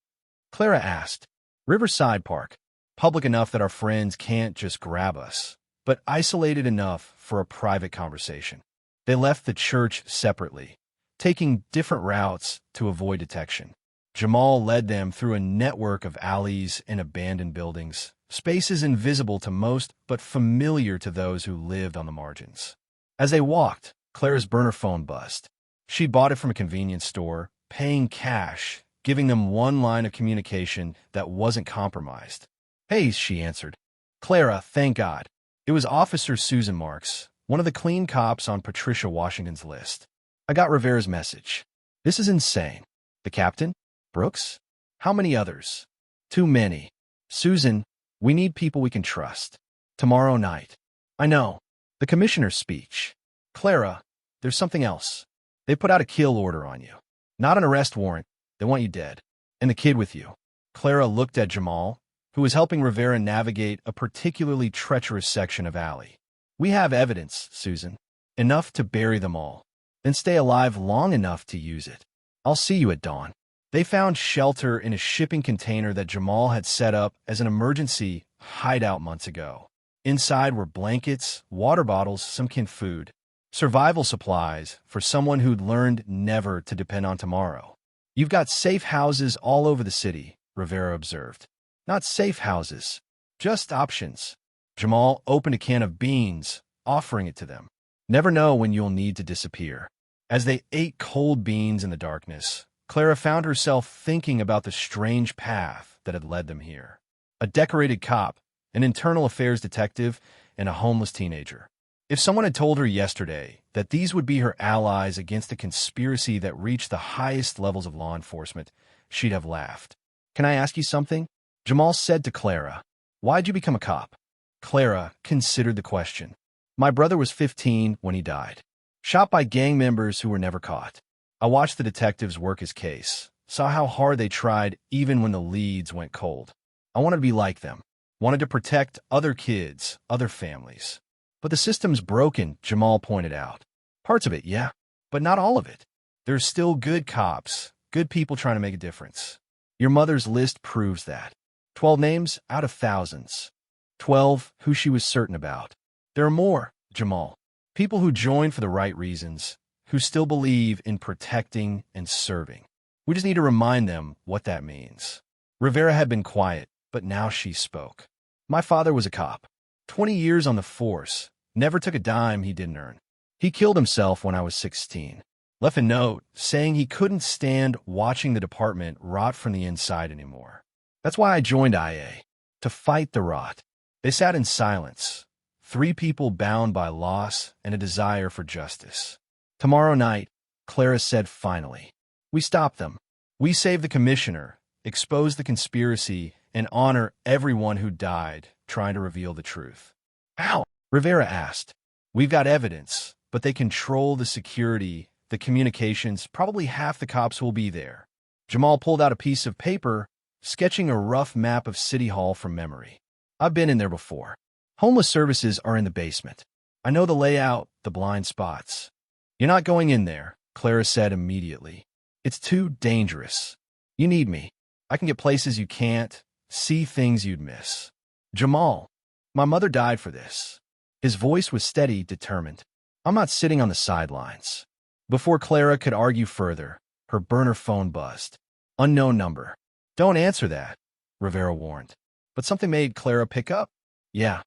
Clara asked. Riverside Park. Public enough that our friends can't just grab us, but isolated enough for a private conversation. They left the church separately, taking different routes to avoid detection. Jamal led them through a network of alleys and abandoned buildings, spaces invisible to most but familiar to those who lived on the margins. As they walked, Clara's burner phone buzzed. She bought it from a convenience store, paying cash, giving them one line of communication that wasn't compromised. Hey, she answered. Clara, thank God. It was Officer Susan Marks, one of the clean cops on Patricia Washington's list. I got Rivera's message. This is insane. The captain? Brooks? How many others? Too many. Susan, we need people we can trust. Tomorrow night. I know. The commissioner's speech. Clara, there's something else. They put out a kill order on you. Not an arrest warrant. They want you dead. And the kid with you. Clara looked at Jamal, who was helping Rivera navigate a particularly treacherous section of alley. We have evidence, Susan. Enough to bury them all. Then stay alive long enough to use it. I'll see you at dawn. They found shelter in a shipping container that Jamal had set up as an emergency hideout months ago. Inside were blankets, water bottles, some canned food. Survival supplies for someone who'd learned never to depend on tomorrow. You've got safe houses all over the city, Rivera observed. Not safe houses, just options. Jamal opened a can of beans, offering it to them. Never know when you'll need to disappear. As they ate cold beans in the darkness, Clara found herself thinking about the strange path that had led them here. A decorated cop, an internal affairs detective, and a homeless teenager. If someone had told her yesterday that these would be her allies against a conspiracy that reached the highest levels of law enforcement, she'd have laughed. "Can I ask you something?" Jamal said to Clara. "Why'd you become a cop?" Clara considered the question. "My brother was 15 when he died. Shot by gang members who were never caught. I watched the detectives work his case, saw how hard they tried even when the leads went cold. I wanted to be like them, wanted to protect other kids, other families. But the system's broken," Jamal pointed out. "Parts of it, yeah, but not all of it. There's still good cops, good people trying to make a difference. Your mother's list proves that. 12 names out of thousands. 12 who she was certain about. There are more, Jamal. People who join for the right reasons, who still believe in protecting and serving. We just need to remind them what that means." Rivera had been quiet, but now she spoke. "My father was a cop. 20 years on the force. Never took a dime he didn't earn. He killed himself when I was 16. Left a note saying he couldn't stand watching the department rot from the inside anymore. That's why I joined IA, to fight the rot." They sat in silence, 3 people bound by loss and a desire for justice. "Tomorrow night," Clara said finally, "we stop them. We save the commissioner, expose the conspiracy, and honor everyone who died trying to reveal the truth." "How?" Rivera asked. "We've got evidence, but they control the security, the communications, probably half the cops will be there." Jamal pulled out a piece of paper, sketching a rough map of City Hall from memory. "I've been in there before. Homeless services are in the basement. I know the layout, the blind spots." "You're not going in there," Clara said immediately. "It's too dangerous. You need me. I can get places you can't, see things you'd miss." "Jamal, my mother died for this." His voice was steady, determined. "I'm not sitting on the sidelines." Before Clara could argue further, her burner phone buzzed. Unknown number. "Don't answer that," Rivera warned. But something made Clara pick up. "Yeah.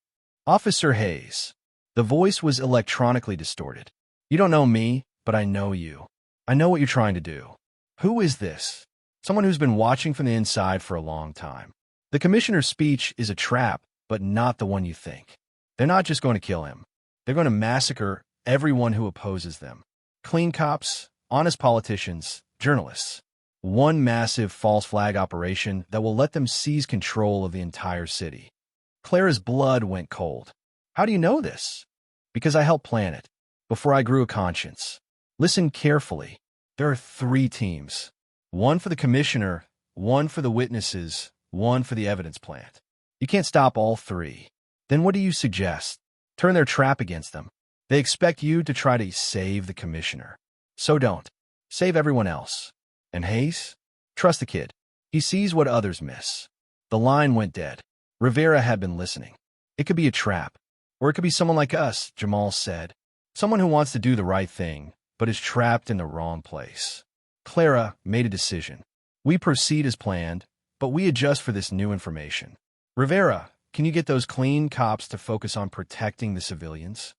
Officer Hayes." The voice was electronically distorted. "You don't know me, but I know you. I know what you're trying to do." "Who is this?" "Someone who's been watching from the inside for a long time. The commissioner's speech is a trap, but not the one you think. They're not just going to kill him. They're going to massacre everyone who opposes them. Clean cops, honest politicians, journalists. One massive false flag operation that will let them seize control of the entire city." Clara's blood went cold. "How do you know this?" "Because I helped plan it, before I grew a conscience. Listen carefully. There are 3 teams. One for the commissioner, one for the witnesses, one for the evidence plant. You can't stop all 3. Then what do you suggest? Turn their trap against them. They expect you to try to save the commissioner. So don't. Save everyone else. And Hayes? Trust the kid. He sees what others miss." The line went dead. Rivera had been listening. "It could be a trap. Or it could be someone like us," Jamal said. "Someone who wants to do the right thing, but is trapped in the wrong place." Clara made a decision. "We proceed as planned, but we adjust for this new information. Rivera, can you get those clean cops to focus on protecting the civilians?"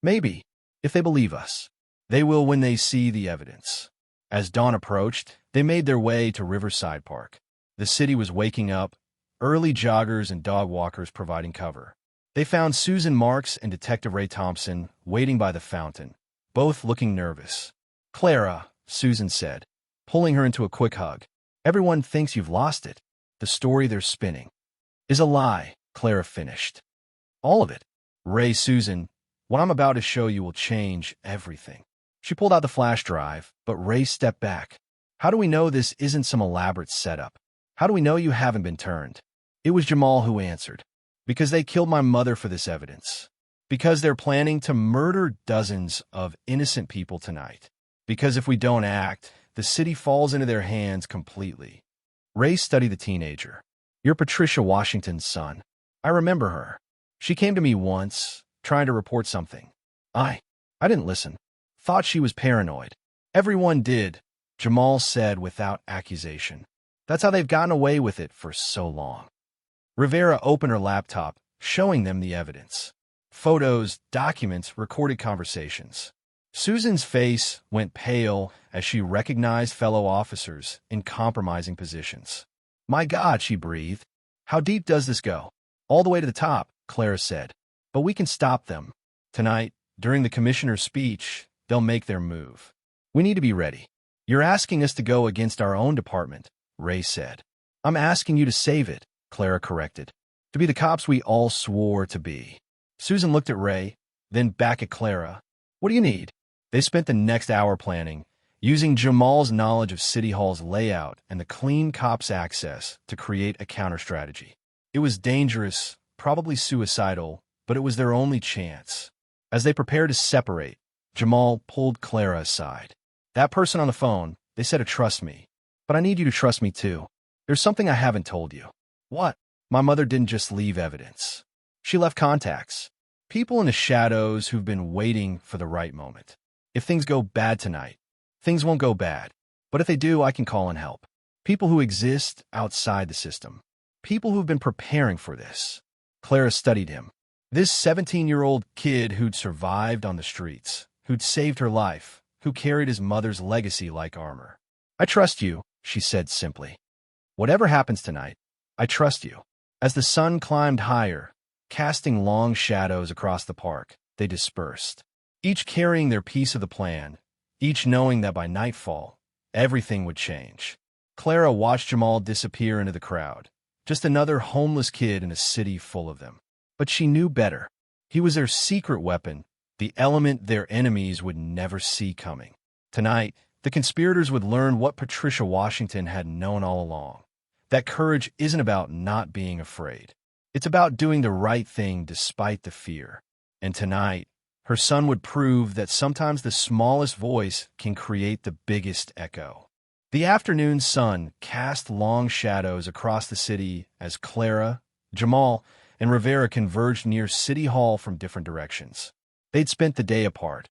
"Maybe, if they believe us. They will when they see the evidence." As dawn approached, they made their way to Riverside Park. The city was waking up, early joggers and dog walkers providing cover. They found Susan Marks and Detective Ray Thompson waiting by the fountain, both looking nervous. "Clara," Susan said, pulling her into a quick hug. "Everyone thinks you've lost it. The story they're spinning is a lie," Clara finished. "All of it." "Ray, Susan, what I'm about to show you will change everything." She pulled out the flash drive, but Ray stepped back. "How do we know this isn't some elaborate setup? How do we know you haven't been turned?" It was Jamal who answered. "Because they killed my mother for this evidence. Because they're planning to murder dozens of innocent people tonight. Because if we don't act, the city falls into their hands completely." Ray studied the teenager. "You're Patricia Washington's son. I remember her. She came to me once, trying to report something. I didn't listen. Thought she was paranoid. Everyone did," Jamal said without accusation. "That's how they've gotten away with it for so long." Rivera opened her laptop, showing them the evidence. Photos, documents, recorded conversations. Susan's face went pale as she recognized fellow officers in compromising positions. "My God," she breathed. "How deep does this go?" "All the way to the top," Clara said. But we can stop them. Tonight, during the commissioner's speech, they'll make their move. We need to be ready. You're asking us to go against our own department, Ray said. I'm asking you to save it, Clara corrected. To be the cops we all swore to be. Susan looked at Ray, then back at Clara. What do you need? They spent the next hour planning, using Jamal's knowledge of City Hall's layout and the clean cops' access to create a counter-strategy. It was dangerous, probably suicidal, but it was their only chance. As they prepared to separate, Jamal pulled Clara aside. That person on the phone, they said to trust me. But I need you to trust me too. There's something I haven't told you. What? My mother didn't just leave evidence. She left contacts. People in the shadows who've been waiting for the right moment. If things go bad tonight, things won't go bad. But if they do, I can call in help. People who exist outside the system. People who've been preparing for this. Clara studied him. This 17-year-old kid who'd survived on the streets, who'd saved her life, who carried his mother's legacy like armor. I trust you, she said simply. Whatever happens tonight, I trust you. As the sun climbed higher, casting long shadows across the park, they dispersed. Each carrying their piece of the plan, each knowing that by nightfall, everything would change. Clara watched Jamal disappear into the crowd, just another homeless kid in a city full of them. But she knew better. He was their secret weapon, the element their enemies would never see coming. Tonight, the conspirators would learn what Patricia Washington had known all along. That courage isn't about not being afraid. It's about doing the right thing despite the fear. And tonight, her son would prove that sometimes the smallest voice can create the biggest echo. The afternoon sun cast long shadows across the city as Clara, Jamal, and Rivera converged near City Hall from different directions. They'd spent the day apart,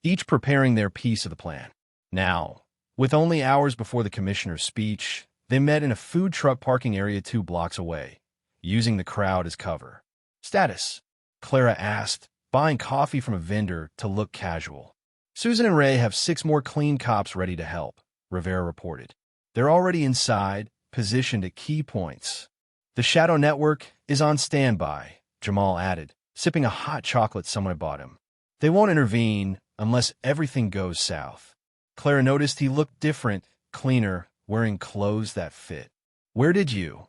each preparing their piece of the plan. Now, with only hours before the commissioner's speech, they met in a food truck parking area 2 blocks away, using the crowd as cover. Status? Clara asked, buying coffee from a vendor to look casual. Susan and Ray have 6 more clean cops ready to help, Rivera reported. They're already inside, positioned at key points. The Shadow Network is on standby, Jamal added, sipping a hot chocolate someone had bought him. They won't intervene unless everything goes south. Clara noticed he looked different, cleaner, wearing clothes that fit. Where did you?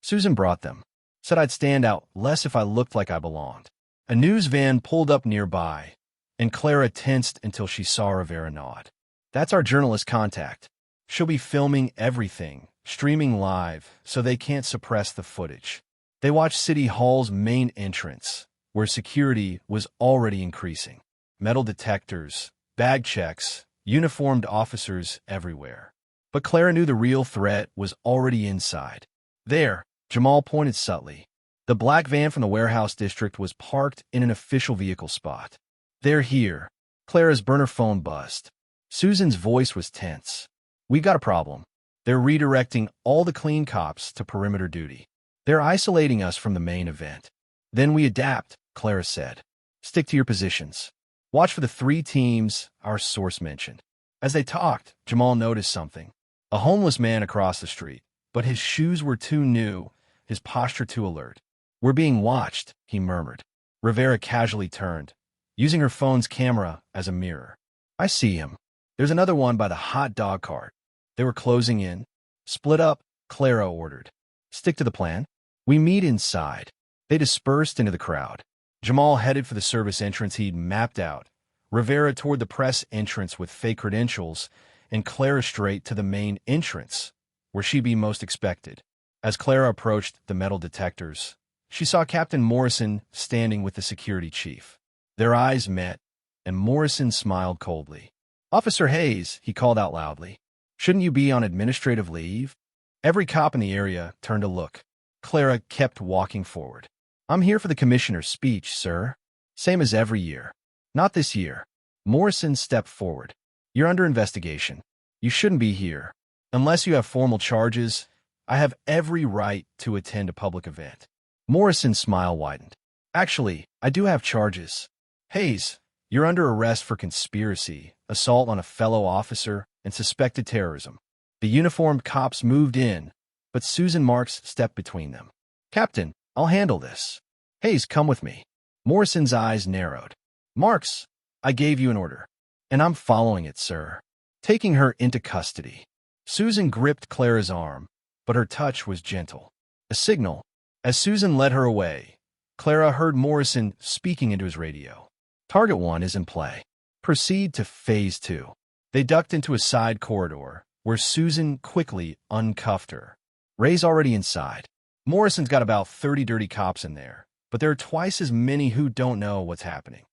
Susan brought them. Said I'd stand out less if I looked like I belonged. A news van pulled up nearby, and Clara tensed until she saw Rivera nod. That's our journalist contact. She'll be filming everything, streaming live, so they can't suppress the footage. They watched City Hall's main entrance, where security was already increasing. Metal detectors, bag checks, uniformed officers everywhere. But Clara knew the real threat was already inside. There, Jamal pointed subtly. The black van from the warehouse district was parked in an official vehicle spot. They're here. Clara's burner phone buzzed. Susan's voice was tense. We got a problem. They're redirecting all the clean cops to perimeter duty. They're isolating us from the main event. Then we adapt, Clara said. Stick to your positions. Watch for the 3 teams our source mentioned. As they talked, Jamal noticed something. A homeless man across the street, but his shoes were too new, his posture too alert. We're being watched, he murmured. Rivera casually turned, using her phone's camera as a mirror. I see him. There's another one by the hot dog cart. They were closing in. Split up, Clara ordered. Stick to the plan. We meet inside. They dispersed into the crowd. Jamal headed for the service entrance he'd mapped out, Rivera toward the press entrance with fake credentials, and Clara straight to the main entrance, where she'd be most expected. As Clara approached the metal detectors, she saw Captain Morrison standing with the security chief. Their eyes met, and Morrison smiled coldly. Officer Hayes, he called out loudly. Shouldn't you be on administrative leave? Every cop in the area turned to look. Clara kept walking forward. I'm here for the commissioner's speech, sir. Same as every year. Not this year. Morrison stepped forward. You're under investigation. You shouldn't be here. Unless you have formal charges, I have every right to attend a public event. Morrison's smile widened. Actually, I do have charges. Hayes, you're under arrest for conspiracy, assault on a fellow officer, and suspected terrorism. The uniformed cops moved in, but Susan Marks stepped between them. Captain, I'll handle this. Hayes, come with me. Morrison's eyes narrowed. Marks, I gave you an order, and I'm following it, sir. Taking her into custody. Susan gripped Clara's arm, but her touch was gentle. A signal. As Susan led her away, Clara heard Morrison speaking into his radio. Target 1 is in play. Proceed to Phase 2. They ducked into a side corridor, where Susan quickly uncuffed her. Ray's already inside. Morrison's got about 30 dirty cops in there, but there are twice as many who don't know what's happening.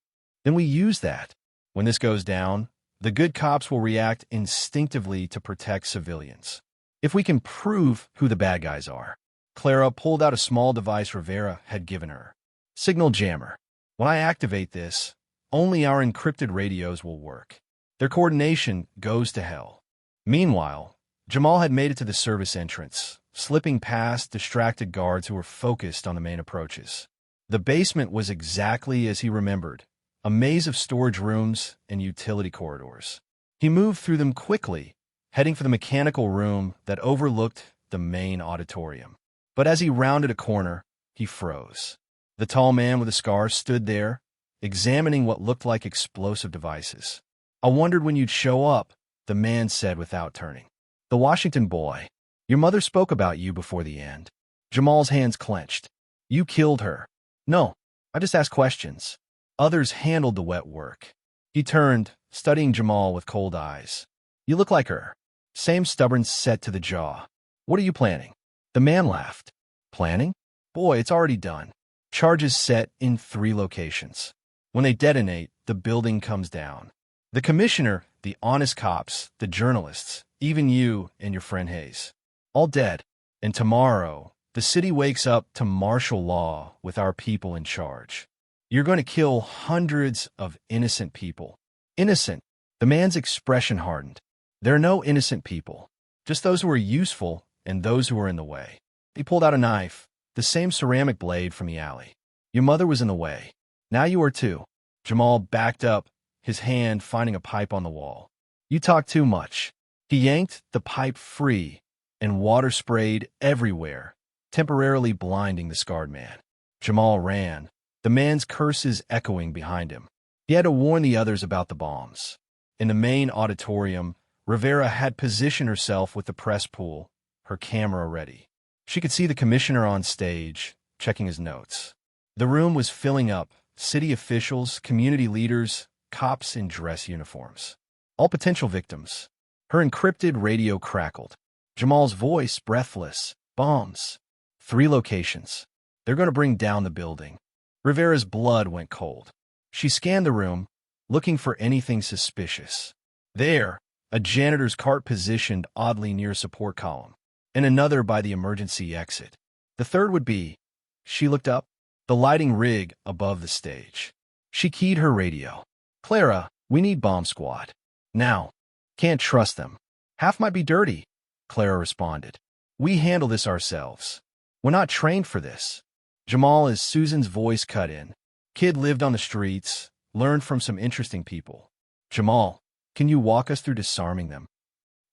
Then we use that. When this goes down, the good cops will react instinctively to protect civilians. If we can prove who the bad guys are. Clara pulled out a small device Rivera had given her. Signal jammer. When I activate this, only our encrypted radios will work. Their coordination goes to hell. Meanwhile, Jamal had made it to the service entrance, slipping past distracted guards who were focused on the main approaches. The basement was exactly as he remembered, a maze of storage rooms and utility corridors. He moved through them quickly, heading for the mechanical room that overlooked the main auditorium. But as he rounded a corner, he froze. The tall man with the scar stood there, examining what looked like explosive devices. I wondered when you'd show up, the man said without turning. The Washington boy. Your mother spoke about you before the end. Jamal's hands clenched. You killed her. No, I just asked questions. Others handled the wet work. He turned, studying Jamal with cold eyes. You look like her. Same stubborn set to the jaw. What are you planning? The man laughed. Planning? Boy, it's already done. Charges set in 3 locations. When they detonate, the building comes down. The commissioner, the honest cops, the journalists, even you and your friend Hayes. All dead. And tomorrow, the city wakes up to martial law with our people in charge. You're going to kill hundreds of innocent people. Innocent. The man's expression hardened. There are no innocent people, just those who are useful and those who are in the way. He pulled out a knife, the same ceramic blade from the alley. Your mother was in the way. Now you are too. Jamal backed up, his hand finding a pipe on the wall. You talk too much. He yanked the pipe free, and water sprayed everywhere, temporarily blinding the scarred man. Jamal ran, the man's curses echoing behind him. He had to warn the others about the bombs. In the main auditorium, Rivera had positioned herself with the press pool, her camera ready. She could see the commissioner on stage, checking his notes. The room was filling up, city officials, community leaders, cops in dress uniforms. All potential victims. Her encrypted radio crackled. Jamal's voice breathless. Bombs. 3 locations. They're going to bring down the building. Rivera's blood went cold. She scanned the room, looking for anything suspicious. There, a janitor's cart positioned oddly near a support column, and another by the emergency exit. The third would be, she looked up, the lighting rig above the stage. She keyed her radio. Clara, we need bomb squad. Now. Can't trust them. Half might be dirty, Clara responded. We handle this ourselves. We're not trained for this. Jamal, as Susan's voice cut in. Kid lived on the streets, learned from some interesting people. Jamal, can you walk us through disarming them?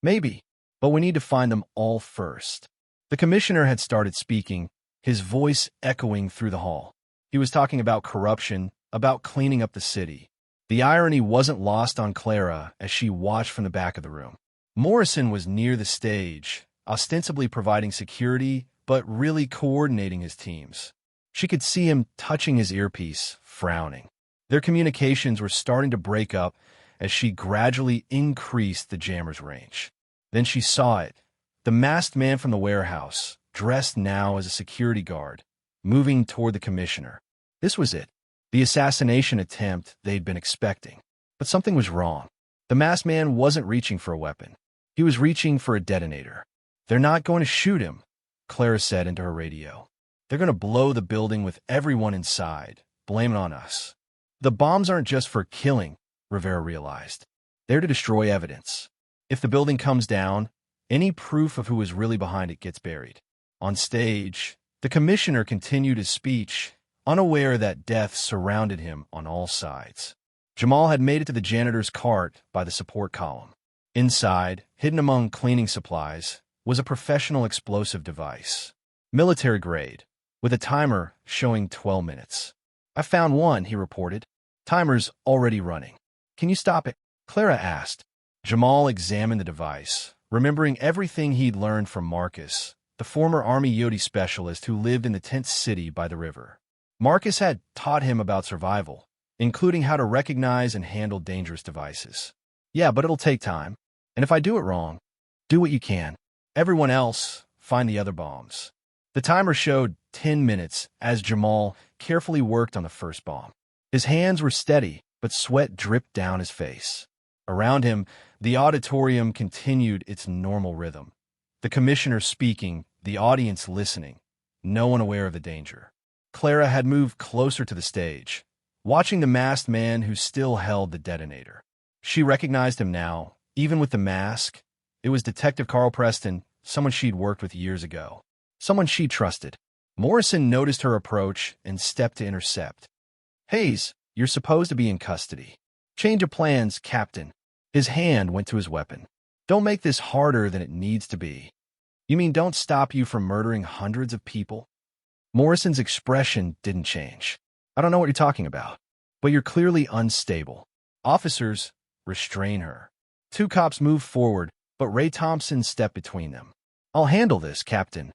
Maybe, but we need to find them all first. The commissioner had started speaking, his voice echoing through the hall. He was talking about corruption, about cleaning up the city. The irony wasn't lost on Clara as she watched from the back of the room. Morrison was near the stage, ostensibly providing security, but really coordinating his teams. She could see him touching his earpiece, frowning. Their communications were starting to break up as she gradually increased the jammer's range. Then she saw it, the masked man from the warehouse, dressed now as a security guard, moving toward the commissioner. This was it, the assassination attempt they'd been expecting. But something was wrong. The masked man wasn't reaching for a weapon. He was reaching for a detonator. They're not going to shoot him, Clara said into her radio. They're going to blow the building with everyone inside, blame it on us. The bombs aren't just for killing, Rivera realized. They're to destroy evidence. If the building comes down, any proof of who is really behind it gets buried. On stage, the commissioner continued his speech, unaware that death surrounded him on all sides. Jamal had made it to the janitor's cart by the support column. Inside, hidden among cleaning supplies, was a professional explosive device. Military grade, with a timer showing 12 minutes. I found one, he reported. Timer's already running. Can you stop it? Clara asked. Jamal examined the device, remembering everything he'd learned from Marcus, the former Army Yodi specialist who lived in the tent city by the river. Marcus had taught him about survival, including how to recognize and handle dangerous devices. Yeah, but it'll take time. And if I do it wrong, do what you can. Everyone else, find the other bombs. The timer showed 10 minutes as Jamal carefully worked on the first bomb. His hands were steady, but sweat dripped down his face. Around him, the auditorium continued its normal rhythm. The commissioner speaking, the audience listening, no one aware of the danger. Clara had moved closer to the stage, watching the masked man who still held the detonator. She recognized him now, even with the mask. It was Detective Carl Preston, someone she'd worked with years ago. Someone she trusted. Morrison noticed her approach and stepped to intercept. Hayes, you're supposed to be in custody. Change of plans, Captain. His hand went to his weapon. Don't make this harder than it needs to be. You mean don't stop you from murdering hundreds of people? Morrison's expression didn't change. I don't know what you're talking about, but you're clearly unstable. Officers, restrain her. Two cops moved forward, but Ray Thompson stepped between them. I'll handle this, Captain.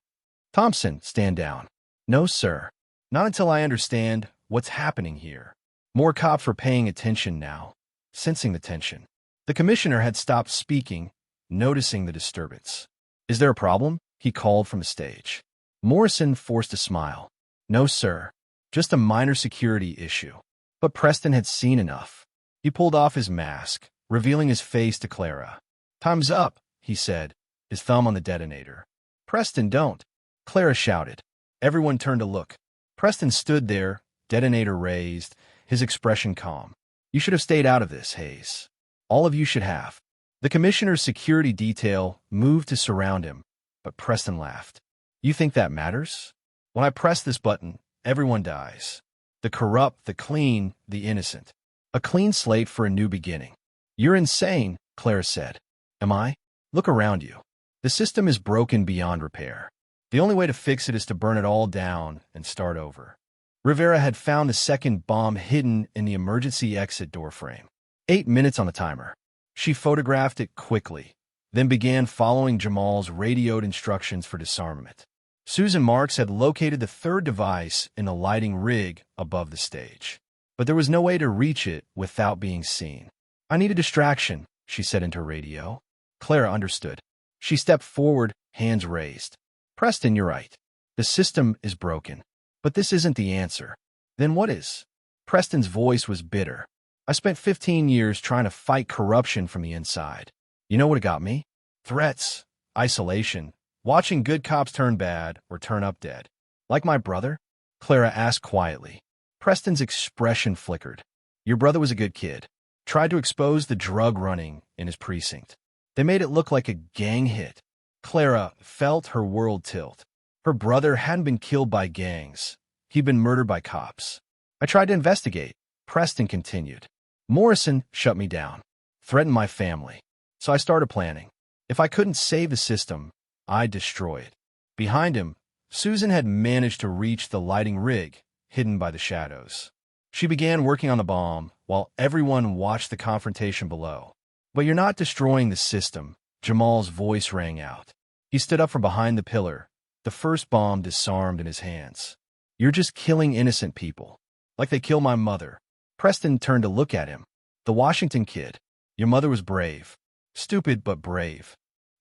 Thompson, stand down. No, sir. Not until I understand what's happening here. More cops were paying attention now, sensing the tension. The commissioner had stopped speaking, noticing the disturbance. Is there a problem? He called from the stage. Morrison forced a smile. No, sir. Just a minor security issue. But Preston had seen enough. He pulled off his mask, revealing his face to Clara. Time's up, he said, his thumb on the detonator. Preston, don't. Clara shouted. Everyone turned to look. Preston stood there, detonator raised, his expression calm. You should have stayed out of this, Hayes. All of you should have. The commissioner's security detail moved to surround him, but Preston laughed. You think that matters? When I press this button, everyone dies. The corrupt, the clean, the innocent. A clean slate for a new beginning. You're insane, Clara said. Am I? Look around you. The system is broken beyond repair. The only way to fix it is to burn it all down and start over. Rivera had found the second bomb hidden in the emergency exit doorframe. 8 minutes on the timer. She photographed it quickly, then began following Jamal's radioed instructions for disarmament. Susan Marks had located the third device in the lighting rig above the stage, but there was no way to reach it without being seen. I need a distraction, she said into radio. Clara understood. She stepped forward, hands raised. Preston, you're right. The system is broken. But this isn't the answer. Then what is? Preston's voice was bitter. I spent 15 years trying to fight corruption from the inside. You know what it got me? Threats, isolation, watching good cops turn bad or turn up dead. Like my brother? Clara asked quietly. Preston's expression flickered. Your brother was a good kid. Tried to expose the drug running in his precinct. They made it look like a gang hit. Clara felt her world tilt. Her brother hadn't been killed by gangs. He'd been murdered by cops. I tried to investigate. Preston continued. Morrison shut me down. Threatened my family. So I started planning. If I couldn't save the system, I'd destroy it. Behind him, Susan had managed to reach the lighting rig, hidden by the shadows. She began working on the bomb, while everyone watched the confrontation below. But you're not destroying the system, Jamal's voice rang out. He stood up from behind the pillar, the first bomb disarmed in his hands. You're just killing innocent people, like they killed my mother. Preston turned to look at him. The Washington kid. Your mother was brave. Stupid, but brave.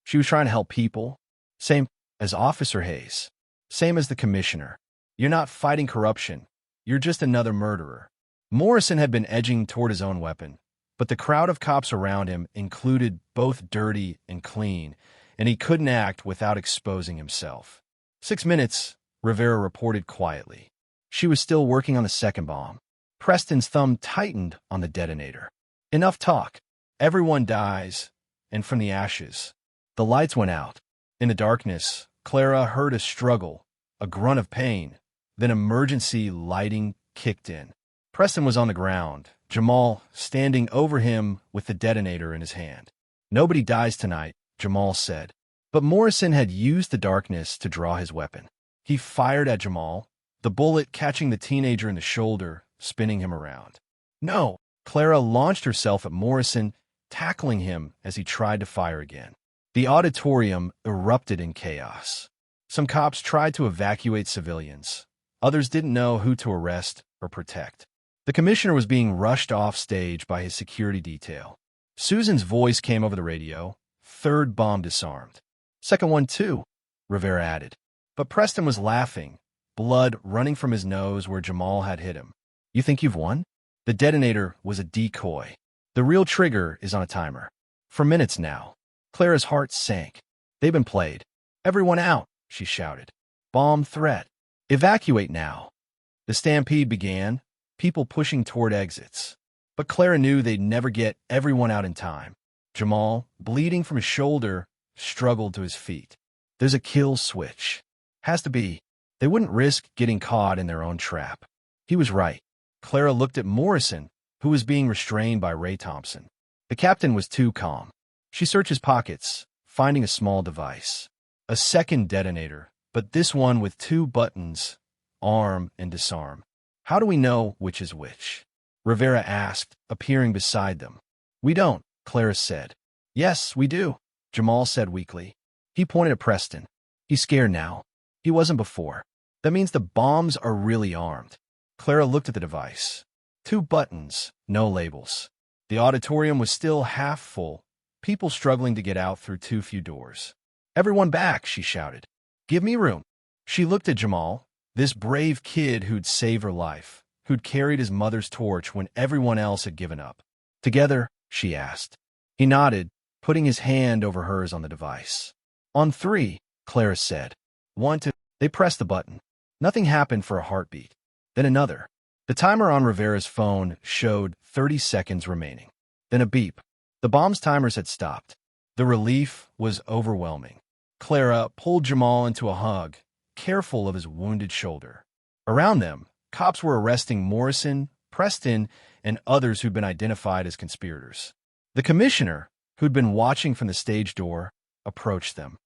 She was trying to help people. Same as Officer Hayes. Same as the commissioner. You're not fighting corruption. You're just another murderer. Morrison had been edging toward his own weapon, but the crowd of cops around him included both dirty and clean, and he couldn't act without exposing himself. 6 minutes, Rivera reported quietly. She was still working on the second bomb. Preston's thumb tightened on the detonator. Enough talk. Everyone dies, and from the ashes. The lights went out. In the darkness, Clara heard a struggle, a grunt of pain. Then emergency lighting kicked in. Preston was on the ground, Jamal standing over him with the detonator in his hand. Nobody dies tonight, Jamal said. But Morrison had used the darkness to draw his weapon. He fired at Jamal, the bullet catching the teenager in the shoulder, spinning him around. No! Clara launched herself at Morrison, tackling him as he tried to fire again. The auditorium erupted in chaos. Some cops tried to evacuate civilians. Others didn't know who to arrest or protect. The commissioner was being rushed off stage by his security detail. Susan's voice came over the radio. Third bomb disarmed. Second one too, Rivera added. But Preston was laughing, blood running from his nose where Jamal had hit him. You think you've won? The detonator was a decoy. The real trigger is on a timer. For minutes now. Clara's heart sank. They've been played. Everyone out, she shouted. Bomb threat. Evacuate now. The stampede began, people pushing toward exits. But Clara knew they'd never get everyone out in time. Jamal, bleeding from his shoulder, struggled to his feet. There's a kill switch. Has to be. They wouldn't risk getting caught in their own trap. He was right. Clara looked at Morrison, who was being restrained by Ray Thompson. The captain was too calm. She searched his pockets, finding a small device. A second detonator, but this one with 2 buttons, arm and disarm. How do we know which is which? Rivera asked, appearing beside them. We don't, Clara said. Yes, we do, Jamal said weakly. He pointed at Preston. He's scared now. He wasn't before. That means the bombs are really armed. Clara looked at the device. 2 buttons, no labels. The auditorium was still half full, people struggling to get out through too few doors. Everyone back, she shouted. Give me room. She looked at Jamal, this brave kid who'd saved her life, who'd carried his mother's torch when everyone else had given up. Together, she asked. He nodded, putting his hand over hers on the device. On 3, Clara said. 1, 2. They pressed the button. Nothing happened for a heartbeat. Then another. The timer on Rivera's phone showed 30 seconds remaining. Then a beep. The bomb's timers had stopped. The relief was overwhelming. Clara pulled Jamal into a hug, careful of his wounded shoulder. Around them, cops were arresting Morrison, Preston, and others who'd been identified as conspirators. The commissioner, who'd been watching from the stage door, approached them.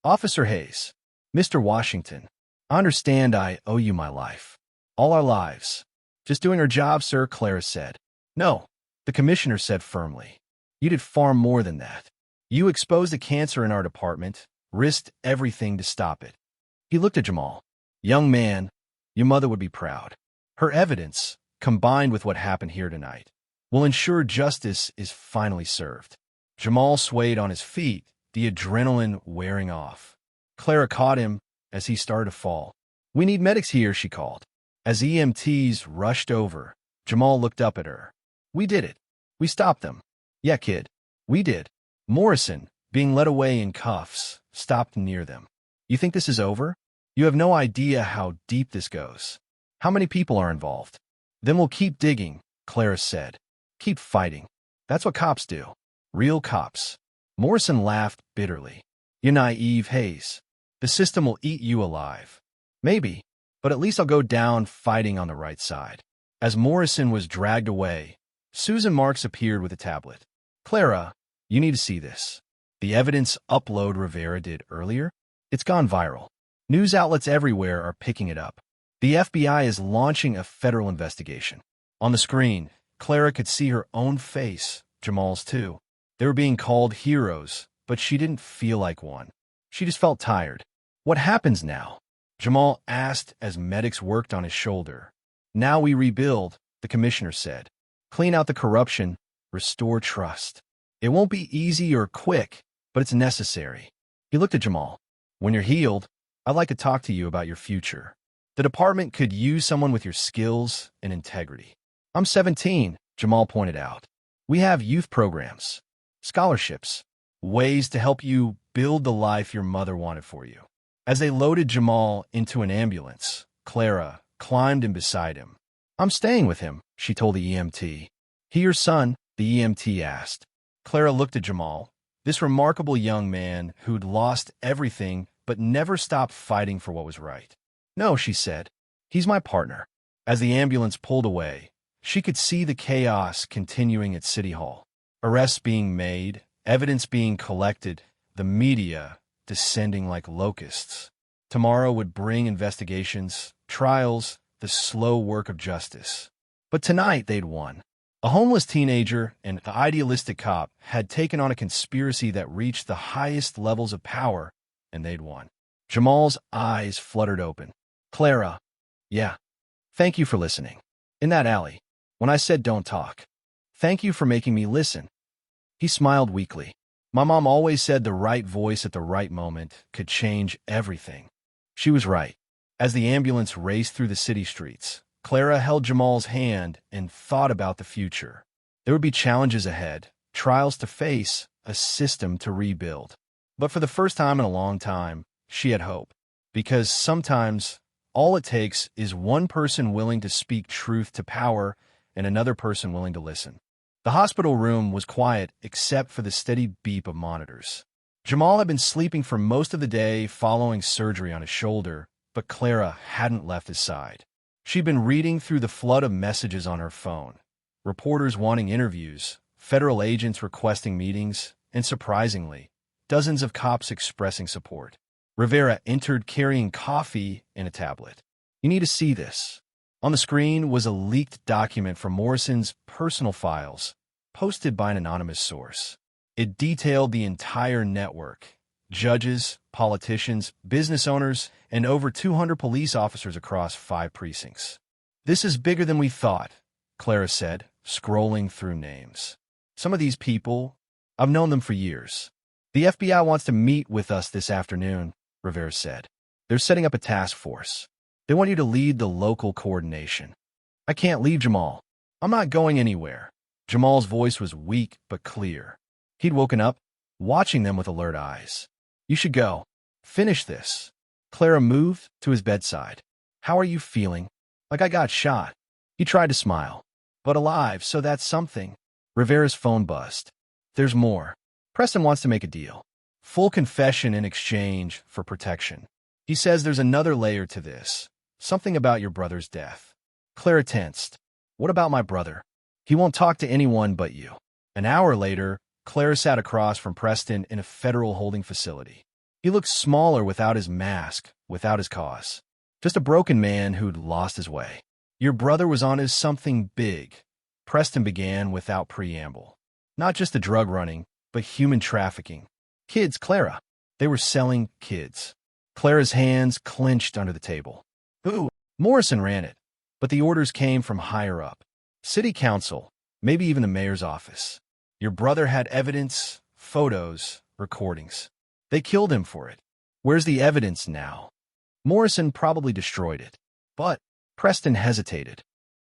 Officer Hayes, Mr. Washington, I understand I owe you my life. All our lives. Just doing our job, sir, Clara said. No, the commissioner said firmly. You did far more than that. You exposed a cancer in our department, risked everything to stop it. He looked at Jamal. Young man, your mother would be proud. Her evidence, combined with what happened here tonight, will ensure justice is finally served. Jamal swayed on his feet, the adrenaline wearing off. Clara caught him as he started to fall. We need medics here, she called. As EMTs rushed over, Jamal looked up at her. We did it. We stopped them. Yeah, kid. We did. Morrison, being led away in cuffs, stopped near them. You think this is over? You have no idea how deep this goes. How many people are involved? Then we'll keep digging, Clara said. Keep fighting. That's what cops do. Real cops. Morrison laughed bitterly. You naive Hayes. The system will eat you alive. Maybe, but at least I'll go down fighting on the right side. As Morrison was dragged away, Susan Marks appeared with a tablet. Clara, you need to see this. The evidence upload Rivera did earlier? It's gone viral. News outlets everywhere are picking it up. The FBI is launching a federal investigation. On the screen, Clara could see her own face, Jamal's too. They were being called heroes, but she didn't feel like one. She just felt tired. What happens now? Jamal asked as medics worked on his shoulder. Now we rebuild, the commissioner said. Clean out the corruption, restore trust. It won't be easy or quick, but it's necessary. He looked at Jamal. When you're healed, I'd like to talk to you about your future. The department could use someone with your skills and integrity. I'm 17, Jamal pointed out. We have youth programs, scholarships, ways to help you build the life your mother wanted for you. As they loaded Jamal into an ambulance, Clara climbed in beside him. I'm staying with him, she told the EMT. He your son? The EMT asked. Clara looked at Jamal, this remarkable young man who'd lost everything but never stopped fighting for what was right. No, she said. He's my partner. As the ambulance pulled away, she could see the chaos continuing at City Hall. Arrests being made, evidence being collected, the media descending like locusts. Tomorrow would bring investigations, trials, the slow work of justice. But tonight they'd won. A homeless teenager and an idealistic cop had taken on a conspiracy that reached the highest levels of power, and they'd won. Jamal's eyes fluttered open. Clara, yeah, thank you for listening. In that alley, when I said don't talk, thank you for making me listen. He smiled weakly. My mom always said the right voice at the right moment could change everything. She was right. As the ambulance raced through the city streets, Clara held Jamal's hand and thought about the future. There would be challenges ahead, trials to face, a system to rebuild. But for the first time in a long time, she had hope. Because sometimes all it takes is one person willing to speak truth to power and another person willing to listen. The hospital room was quiet except for the steady beep of monitors. Jamal had been sleeping for most of the day following surgery on his shoulder, but Clara hadn't left his side. She'd been reading through the flood of messages on her phone. Reporters wanting interviews, federal agents requesting meetings, and surprisingly, dozens of cops expressing support. Rivera entered carrying coffee and a tablet. You need to see this. On the screen was a leaked document from Morrison's personal files, posted by an anonymous source. It detailed the entire network: judges, politicians, business owners, and over 200 police officers across 5 precincts. This is bigger than we thought, Clara said, scrolling through names. Some of these people, I've known them for years. The FBI wants to meet with us this afternoon, Rivera said. They're setting up a task force. They want you to lead the local coordination. I can't leave, Jamal. I'm not going anywhere. Jamal's voice was weak but clear. He'd woken up, watching them with alert eyes. You should go. Finish this. Clara moved to his bedside. How are you feeling? Like I got shot. He tried to smile. But alive, so that's something. Rivera's phone buzzed. There's more. Preston wants to make a deal. Full confession in exchange for protection. He says there's another layer to this. Something about your brother's death. Clara tensed. What about my brother? He won't talk to anyone but you. An hour later, Clara sat across from Preston in a federal holding facility. He looked smaller without his mask, without his cause. Just a broken man who'd lost his way. Your brother was on his something big, Preston began without preamble. Not just the drug running, but human trafficking. Kids, Clara. They were selling kids. Clara's hands clenched under the table. Who? Morrison ran it, but the orders came from higher up. City council, maybe even the mayor's office. Your brother had evidence, photos, recordings. They killed him for it. Where's the evidence now? Morrison probably destroyed it. But Preston hesitated.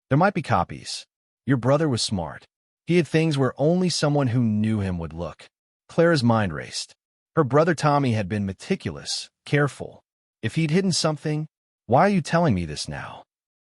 There might be copies. Your brother was smart. He had things where only someone who knew him would look. Clara's mind raced. Her brother Tommy had been meticulous, careful. If he'd hidden something, why are you telling me this now?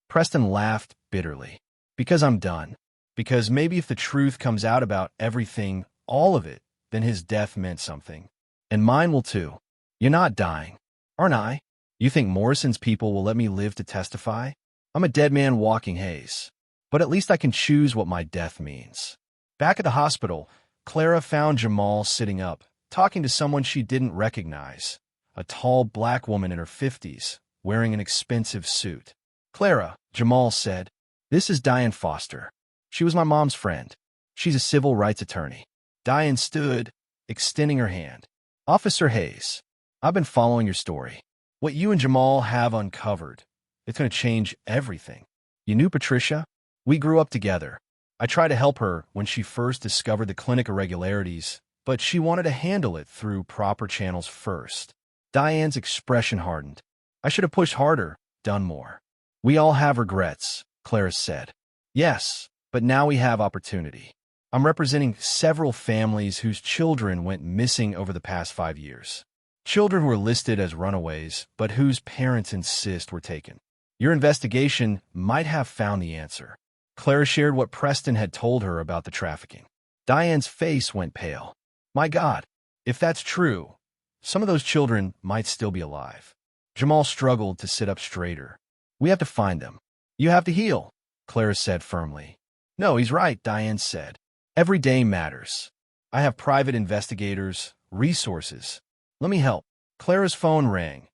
Preston laughed bitterly. Because I'm done. Because maybe if the truth comes out about everything, all of it, then his death meant something. And mine will too. You're not dying, aren't I? You think Morrison's people will let me live to testify? I'm a dead man walking haze. But at least I can choose what my death means. Back at the hospital, Clara found Jamal sitting up, talking to someone she didn't recognize. A tall black woman in her 50s, wearing an expensive suit. Clara, Jamal said, this is Diane Foster. She was my mom's friend. She's a civil rights attorney. Diane stood, extending her hand. Officer Hayes, I've been following your story. What you and Jamal have uncovered, it's going to change everything. You knew Patricia? We grew up together. I tried to help her when she first discovered the clinic irregularities, but she wanted to handle it through proper channels first. Diane's expression hardened. I should have pushed harder, done more. We all have regrets, Clara said. Yes, but now we have opportunity. I'm representing several families whose children went missing over the past 5 years. Children who were listed as runaways, but whose parents insist were taken. Your investigation might have found the answer. Clara shared what Preston had told her about the trafficking. Diane's face went pale. My God, if that's true, some of those children might still be alive. Jamal struggled to sit up straighter. We have to find them. You have to heal, Clara said firmly. No, he's right, Diane said. Every day matters. I have private investigators, resources. Let me help. Clara's phone rang.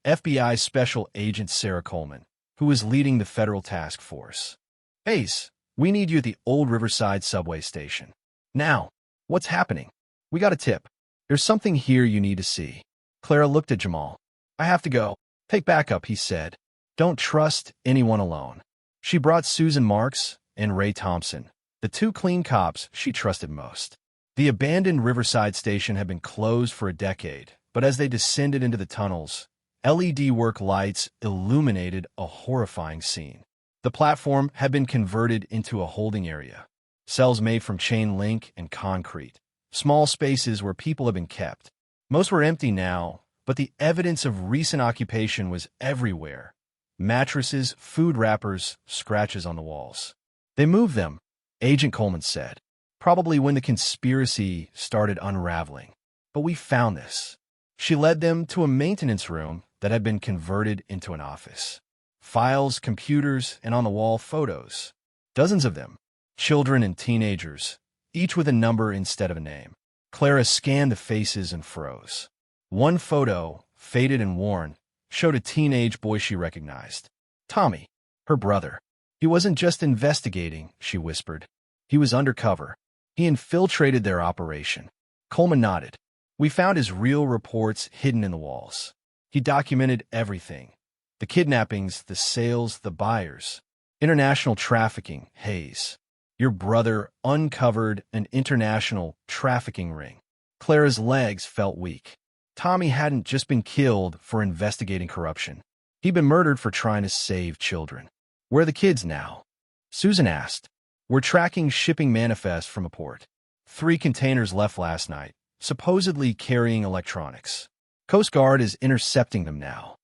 FBI Special Agent Sarah Coleman, who was leading the federal task force. Hayes, We need you at the old Riverside subway station. Now, what's happening? We got a tip. There's something here you need to see. Clara looked at Jamal. I have to go. Take backup, he said. Don't trust anyone alone. She brought Susan Marks and Ray Thompson, the two clean cops she trusted most. The abandoned Riverside station had been closed for a decade, but as they descended into the tunnels, LED work lights illuminated a horrifying scene. The platform had been converted into a holding area. Cells made from chain link and concrete. Small spaces where people had been kept. Most were empty now, but the evidence of recent occupation was everywhere. Mattresses, food wrappers, scratches on the walls. They moved them, Agent Coleman said. Probably when the conspiracy started unraveling. But we found this. She led them to a maintenance room that had been converted into an office. Files, computers, and on the wall photos. Dozens of them. Children and teenagers, each with a number instead of a name. Clara scanned the faces and froze. One photo, faded and worn, showed a teenage boy she recognized. Tommy, her brother. He wasn't just investigating, she whispered. He was undercover. He infiltrated their operation. Coleman nodded. We found his real reports hidden in the walls. He documented everything. The kidnappings, the sales, the buyers. International trafficking, Hayes. Your brother uncovered an international trafficking ring. Clara's legs felt weak. Tommy hadn't just been killed for investigating corruption. He'd been murdered for trying to save children. Where are the kids now? Susan asked. We're tracking shipping manifests from a port. 3 containers left last night, supposedly carrying electronics. Coast Guard is intercepting them now.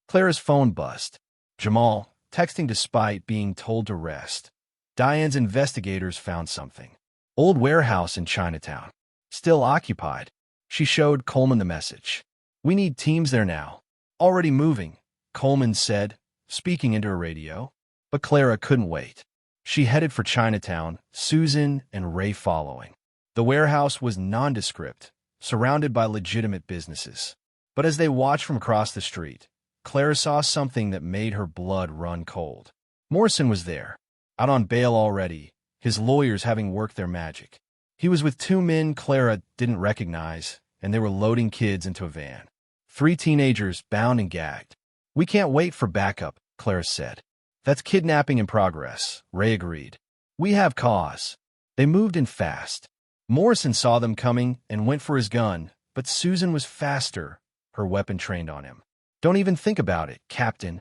Clara's phone buzzed. Jamal, texting despite being told to rest. Diane's investigators found something. Old warehouse in Chinatown. Still occupied. She showed Coleman the message. We need teams there now. Already moving, Coleman said, speaking into a radio. But Clara couldn't wait. She headed for Chinatown, Susan and Ray following. The warehouse was nondescript, surrounded by legitimate businesses. But as they watched from across the street, Clara saw something that made her blood run cold. Morrison was there, out on bail already, his lawyers having worked their magic. He was with 2 men Clara didn't recognize, and they were loading kids into a van. 3 teenagers bound and gagged. We can't wait for backup, Clara said. That's kidnapping in progress, Ray agreed. We have cause. They moved in fast. Morrison saw them coming and went for his gun, but Susan was faster, her weapon trained on him. Don't even think about it, Captain.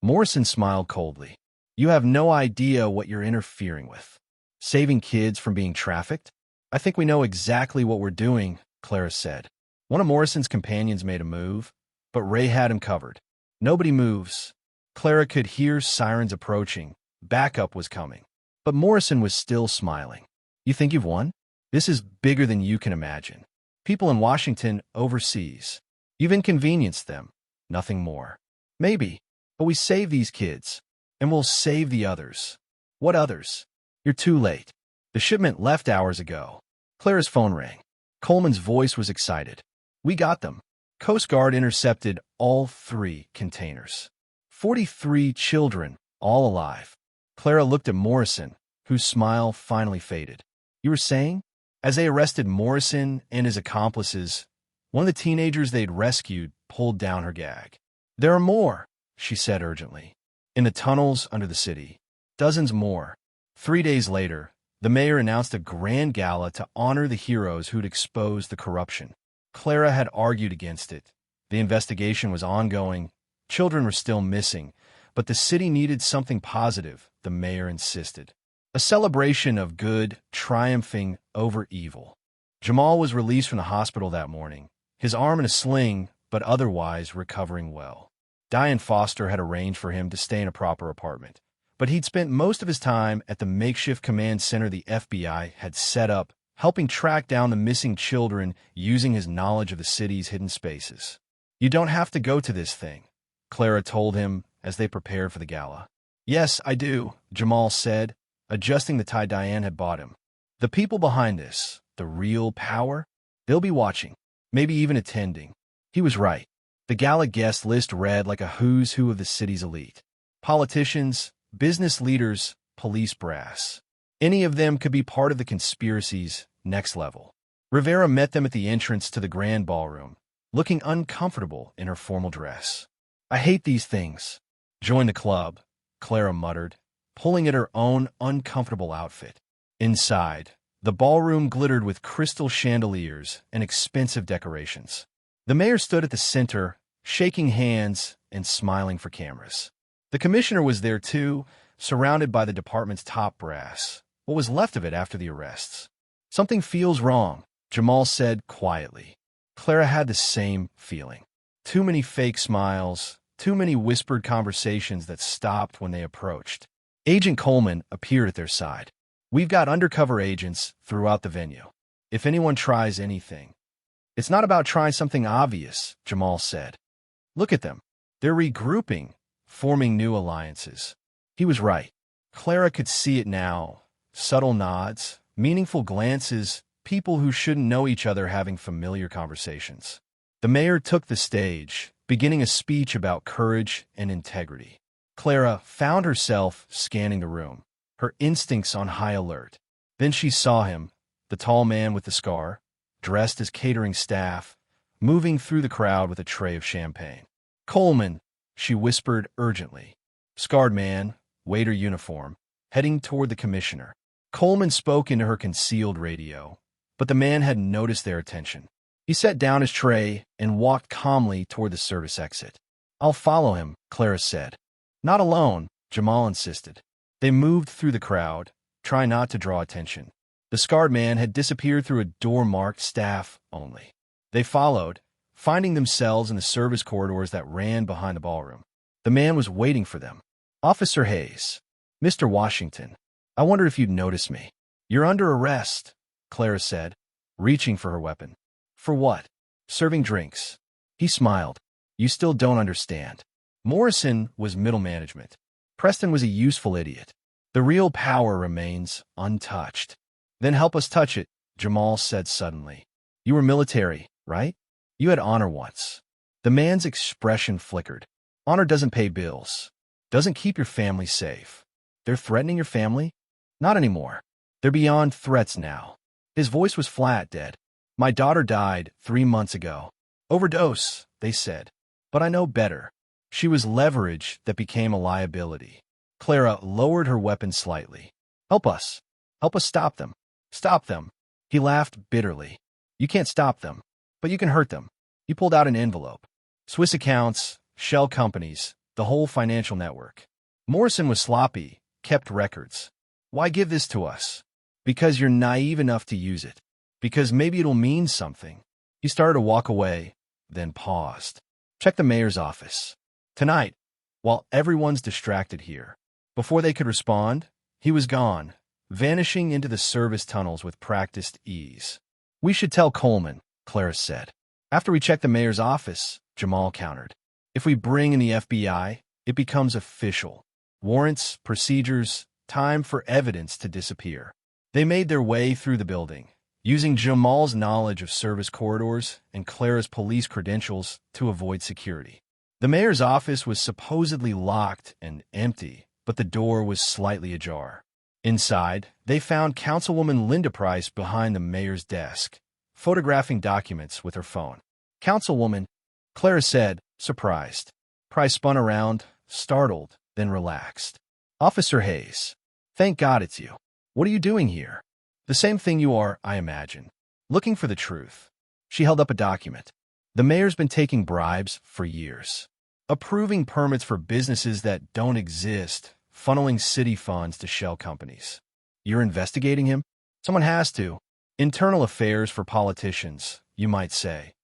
Morrison smiled coldly. You have no idea what you're interfering with. Saving kids from being trafficked? I think we know exactly what we're doing, Clara said. One of Morrison's companions made a move, but Ray had him covered. Nobody moves. Clara could hear sirens approaching. Backup was coming. But Morrison was still smiling. You think you've won? This is bigger than you can imagine. People in Washington overseas. You've inconvenienced them. Nothing more. Maybe. But we saved these kids. And we'll save the others. What others? You're too late. The shipment left hours ago. Clara's phone rang. Coleman's voice was excited. We got them. Coast Guard intercepted all 3 containers. 43 children, all alive. Clara looked at Morrison, whose smile finally faded. You were saying? As they arrested Morrison and his accomplices, one of the teenagers they'd rescued pulled down her gag. There are more, she said urgently. In the tunnels under the city. Dozens more. 3 days later, the mayor announced a grand gala to honor the heroes who'd exposed the corruption. Clara had argued against it. The investigation was ongoing. Children were still missing, but the city needed something positive, the mayor insisted. A celebration of good triumphing over evil. Jamal was released from the hospital that morning, his arm in a sling, but otherwise recovering well. Diane Foster had arranged for him to stay in a proper apartment, but he'd spent most of his time at the makeshift command center the FBI had set up, helping track down the missing children using his knowledge of the city's hidden spaces. You don't have to go to this thing, Clara told him as they prepared for the gala. Yes, I do, Jamal said, adjusting the tie Diane had bought him. The people behind this, the real power, they'll be watching, maybe even attending. He was right. The gala guest list read like a who's who of the city's elite. Politicians, business leaders, police brass. Any of them could be part of the conspiracy's next level. Rivera met them at the entrance to the grand ballroom, looking uncomfortable in her formal dress. "I hate these things." "Join the club," Clara muttered, pulling at her own uncomfortable outfit. Inside, the ballroom glittered with crystal chandeliers and expensive decorations. The mayor stood at the center, shaking hands and smiling for cameras. The commissioner was there too, surrounded by the department's top brass, what was left of it after the arrests. "Something feels wrong," Jamal said quietly. Clara had the same feeling. Too many fake smiles, too many whispered conversations that stopped when they approached. Agent Coleman appeared at their side. "We've got undercover agents throughout the venue. If anyone tries anything." "It's not about trying something obvious," Jamal said. "Look at them. They're regrouping, forming new alliances." He was right. Clara could see it now. Subtle nods, meaningful glances, people who shouldn't know each other having familiar conversations. The mayor took the stage, beginning a speech about courage and integrity. Clara found herself scanning the room, her instincts on high alert. Then she saw him, the tall man with the scar, dressed as catering staff, moving through the crowd with a tray of champagne. "Coleman," she whispered urgently. Scarred man, waiter uniform, heading toward the commissioner. Coleman spoke into her concealed radio, but the man had noticed their attention. He set down his tray and walked calmly toward the service exit. "I'll follow him," Clara said. "Not alone," Jamal insisted. They moved through the crowd, trying not to draw attention. The scarred man had disappeared through a door marked "Staff Only." They followed, finding themselves in the service corridors that ran behind the ballroom. The man was waiting for them. "Officer Hayes." "Mr. Washington, I wonder if you'd notice me." "You're under arrest," Clara said, reaching for her weapon. "For what?" "Serving drinks." He smiled. "You still don't understand. Morrison was middle management. Preston was a useful idiot. The real power remains untouched." "Then help us touch it," Jamal said suddenly. "You were military, right? You had honor once." The man's expression flickered. "Honor doesn't pay bills. Doesn't keep your family safe." "They're threatening your family?" "Not anymore. They're beyond threats now." His voice was flat, dead. "My daughter died 3 months ago. Overdose, they said. But I know better. She was leverage that became a liability." Clara lowered her weapon slightly. "Help us. Help us stop them." "Stop them." He laughed bitterly. "You can't stop them, but you can hurt them." He pulled out an envelope. Swiss accounts, shell companies, the whole financial network. Morrison was sloppy, kept records. "Why give this to us?" "Because you're naive enough to use it. Because maybe it'll mean something." He started to walk away, then paused. "Check the mayor's office. Tonight, while everyone's distracted here." Before they could respond, he was gone, vanishing into the service tunnels with practiced ease. "We should tell Coleman," Clara said. "After we check the mayor's office," Jamal countered. "If we bring in the FBI, it becomes official. Warrants, procedures, time for evidence to disappear." They made their way through the building, using Jamal's knowledge of service corridors and Clara's police credentials to avoid security. The mayor's office was supposedly locked and empty, but the door was slightly ajar. Inside, they found Councilwoman Linda Price behind the mayor's desk, photographing documents with her phone. "Councilwoman," Clara said, surprised. Price spun around, startled, then relaxed. "Officer Hayes. Thank God it's you. What are you doing here?" "The same thing you are, I imagine. Looking for the truth." She held up a document. "The mayor's been taking bribes for years. Approving permits for businesses that don't exist, funneling city funds to shell companies." "You're investigating him?" "Someone has to. Internal affairs for politicians, you might say."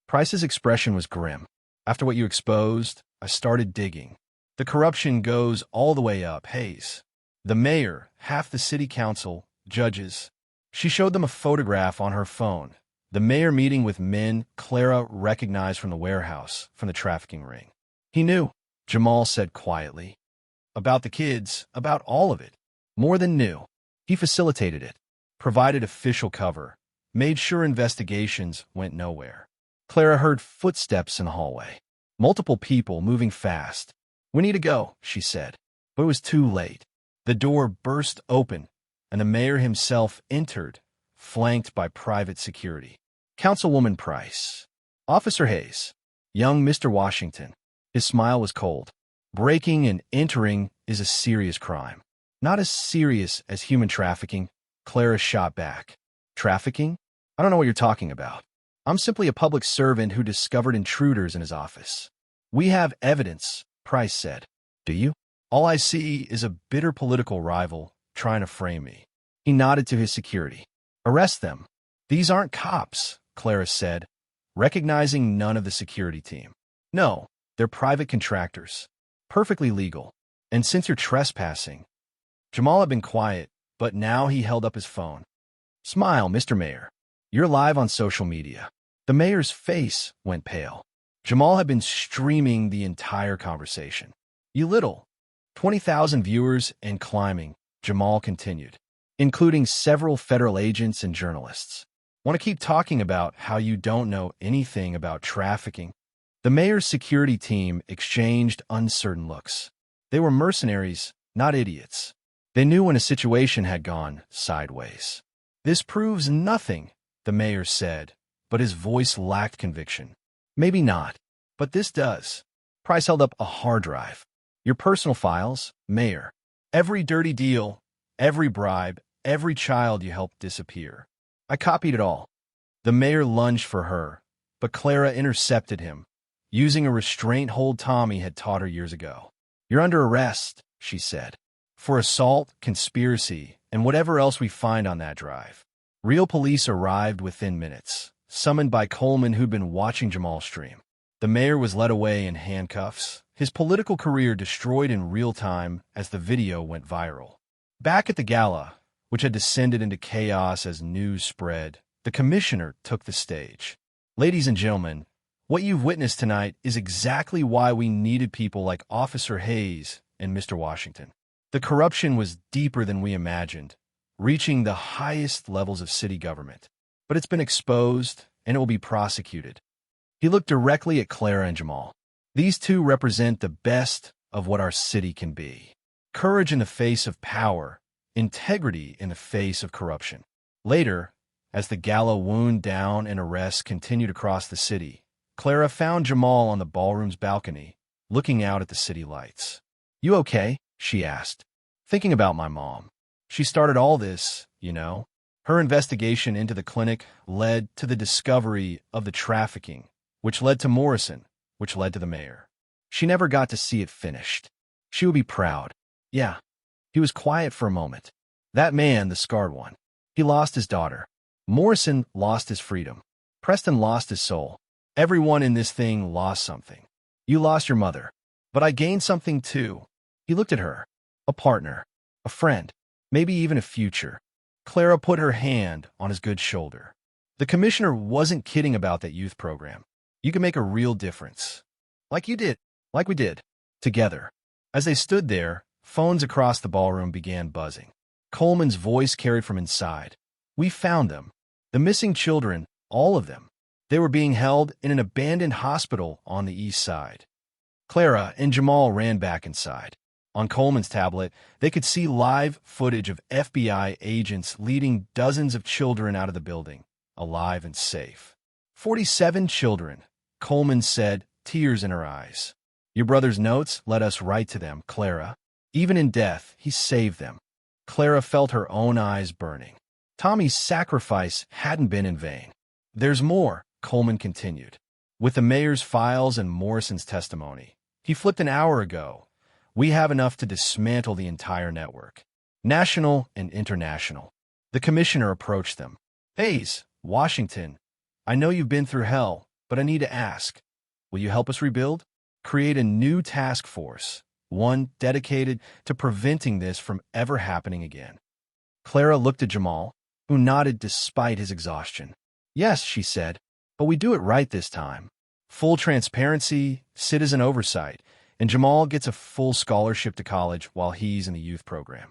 Price's expression was grim. "After what you exposed, I started digging. The corruption goes all the way up, Hayes. The mayor, half the city council, judges." She showed them a photograph on her phone. The mayor meeting with men Clara recognized from the warehouse, from the trafficking ring. "He knew," Jamal said quietly. "About the kids, about all of it. More than knew. He facilitated it, provided official cover, made sure investigations went nowhere." Clara heard footsteps in the hallway. Multiple people moving fast. "We need to go," she said. But it was too late. The door burst open, and the mayor himself entered, flanked by private security. Councilwoman Price. Officer Hayes. Young Mr. Washington. His smile was cold. Breaking and entering is a serious crime. Not as serious as human trafficking, Clara shot back. Trafficking? I don't know what you're talking about. I'm simply a public servant who discovered intruders in his office. We have evidence, Price said. Do you? All I see is a bitter political rival trying to frame me. He nodded to his security. Arrest them. These aren't cops, Clara said, recognizing none of the security team. No, they're private contractors. Perfectly legal. And since you're trespassing... Jamal had been quiet, but now he held up his phone. Smile, Mr. Mayor. You're live on social media. The mayor's face went pale. Jamal had been streaming the entire conversation. You little. 20,000 viewers and climbing, Jamal continued, including several federal agents and journalists. Want to keep talking about how you don't know anything about trafficking? The mayor's security team exchanged uncertain looks. They were mercenaries, not idiots. They knew when a situation had gone sideways. This proves nothing, the mayor said, but his voice lacked conviction. Maybe not, but this does. Price held up a hard drive. Your personal files, Mayor. Every dirty deal, every bribe, every child you helped disappear. I copied it all. The mayor lunged for her, but Clara intercepted him, using a restraint hold Tommy had taught her years ago. You're under arrest, she said, for assault, conspiracy, and whatever else we find on that drive. Real police arrived within minutes, summoned by Coleman who'd been watching Jamal stream. The mayor was led away in handcuffs, his political career destroyed in real time as the video went viral. Back at the gala, which had descended into chaos as news spread, the commissioner took the stage. Ladies and gentlemen, what you've witnessed tonight is exactly why we needed people like Officer Hayes and Mr. Washington. The corruption was deeper than we imagined, reaching the highest levels of city government. But it's been exposed, and it will be prosecuted. He looked directly at Clara and Jamal. These two represent the best of what our city can be. Courage in the face of power, integrity in the face of corruption. Later, as the gala wound down and arrests continued across the city, Clara found Jamal on the ballroom's balcony, looking out at the city lights. You okay? She asked. Thinking about my mom. She started all this, you know. Her investigation into the clinic led to the discovery of the trafficking, which led to Morrison, which led to the mayor. She never got to see it finished. She would be proud. Yeah. He was quiet for a moment. That man, the scarred one. He lost his daughter. Morrison lost his freedom. Preston lost his soul. Everyone in this thing lost something. You lost your mother. But I gained something too. He looked at her. A partner. A friend. Maybe even a future. Clara put her hand on his good shoulder. The commissioner wasn't kidding about that youth program. You can make a real difference. Like you did. Like we did. Together. As they stood there, phones across the ballroom began buzzing. Coleman's voice carried from inside. We found them. The missing children, all of them. They were being held in an abandoned hospital on the east side. Clara and Jamal ran back inside. On Coleman's tablet, they could see live footage of FBI agents leading dozens of children out of the building, alive and safe. 47 children, Coleman said, tears in her eyes. Your brother's notes let us write to them, Clara. Even in death, he saved them. Clara felt her own eyes burning. Tommy's sacrifice hadn't been in vain. There's more, Coleman continued. With the mayor's files and Morrison's testimony, he flipped an hour ago. We have enough to dismantle the entire network. National and international. The commissioner approached them. Hayes, Washington, I know you've been through hell, but I need to ask. Will you help us rebuild? Create a new task force, one dedicated to preventing this from ever happening again. Clara looked at Jamal, who nodded despite his exhaustion. Yes, she said, but we do it right this time. Full transparency, citizen oversight, and Jamal gets a full scholarship to college while he's in the youth program.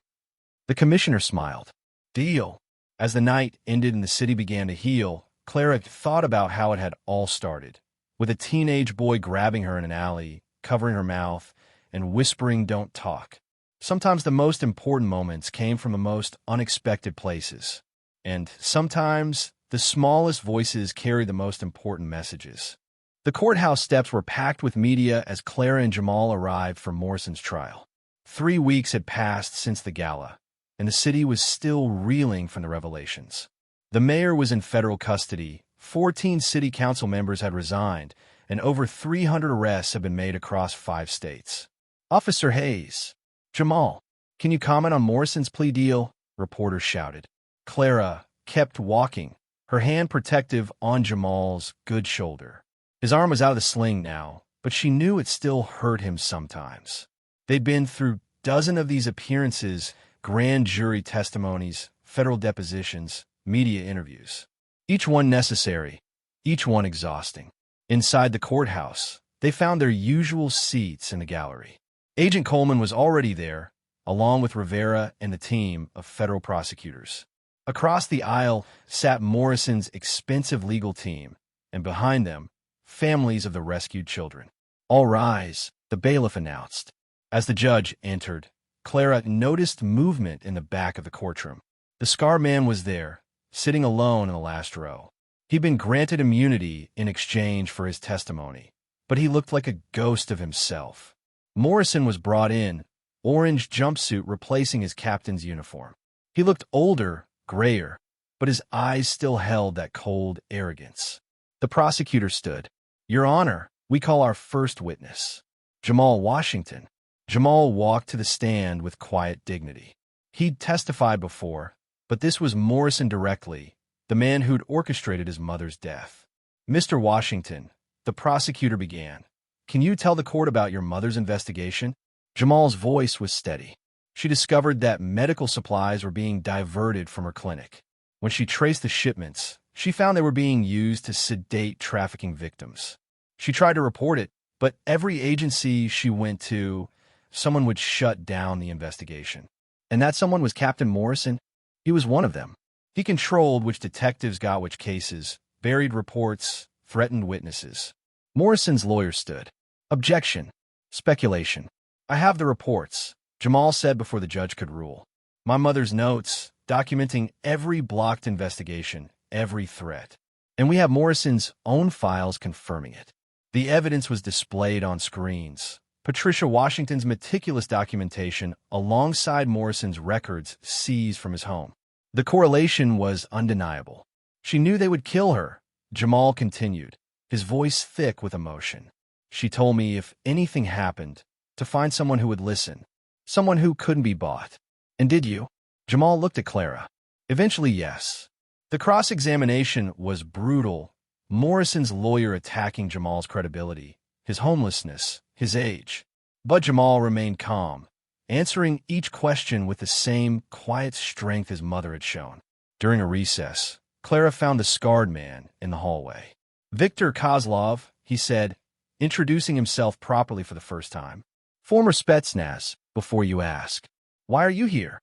The commissioner smiled. Deal. As the night ended and the city began to heal, Clara thought about how it had all started, with a teenage boy grabbing her in an alley, covering her mouth, and whispering, "Don't talk." Sometimes the most important moments came from the most unexpected places. And sometimes the smallest voices carry the most important messages. The courthouse steps were packed with media as Clara and Jamal arrived for Morrison's trial. 3 weeks had passed since the gala, and the city was still reeling from the revelations. The mayor was in federal custody, 14 city council members had resigned, and over 300 arrests had been made across 5 states. Officer Hayes. Jamal, can you comment on Morrison's plea deal? Reporters shouted. Clara kept walking, her hand protective on Jamal's good shoulder. His arm was out of the sling now, but she knew it still hurt him sometimes. They'd been through dozens of these appearances, grand jury testimonies, federal depositions, media interviews. Each one necessary, each one exhausting. Inside the courthouse, they found their usual seats in the gallery. Agent Coleman was already there, along with Rivera and the team of federal prosecutors. Across the aisle sat Morrison's expensive legal team, and behind them, families of the rescued children. All rise, the bailiff announced. As the judge entered, Clara noticed movement in the back of the courtroom. The scar man was there, sitting alone in the last row. He'd been granted immunity in exchange for his testimony, but he looked like a ghost of himself. Morrison was brought in, orange jumpsuit replacing his captain's uniform. He looked older, grayer, but his eyes still held that cold arrogance. The prosecutor stood. Your Honor, we call our first witness, Jamal Washington. Jamal walked to the stand with quiet dignity. He'd testified before, but this was Morrison directly, the man who'd orchestrated his mother's death. Mr. Washington, the prosecutor began, can you tell the court about your mother's investigation? Jamal's voice was steady. She discovered that medical supplies were being diverted from her clinic. When she traced the shipments, she found they were being used to sedate trafficking victims. She tried to report it, but every agency she went to, someone would shut down the investigation. And that someone was Captain Morrison. He was one of them. He controlled which detectives got which cases, buried reports, threatened witnesses. Morrison's lawyer stood. Objection. Speculation. I have the reports, Jamal said before the judge could rule. My mother's notes, documenting every blocked investigation, every threat. And we have Morrison's own files confirming it. The evidence was displayed on screens. Patricia Washington's meticulous documentation alongside Morrison's records seized from his home. The correlation was undeniable. She knew they would kill her, Jamal continued, his voice thick with emotion. She told me if anything happened, to find someone who would listen, someone who couldn't be bought. And did you? Jamal looked at Clara. Eventually, yes. The cross-examination was brutal, Morrison's lawyer attacking Jamal's credibility, his homelessness, his age. But Jamal remained calm, answering each question with the same quiet strength his mother had shown. During a recess, Clara found the scarred man in the hallway. Victor Kozlov, he said, introducing himself properly for the first time. Former Spetsnaz, before you ask. Why are you here?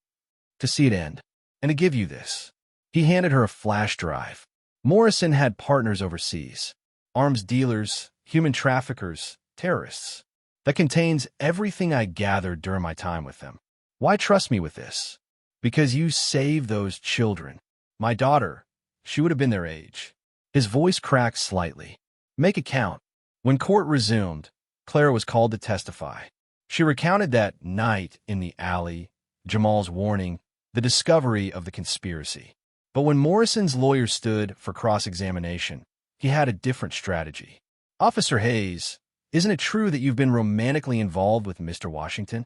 To see it end. And to give you this. He handed her a flash drive. Morrison had partners overseas. Arms dealers, human traffickers, terrorists. That contains everything I gathered during my time with them. Why trust me with this? Because you saved those children. My daughter, she would have been their age. His voice cracked slightly. Make it count. When court resumed, Clara was called to testify. She recounted that night in the alley, Jamal's warning, the discovery of the conspiracy. But when Morrison's lawyer stood for cross-examination, he had a different strategy. Officer Hayes, isn't it true that you've been romantically involved with Mr. Washington?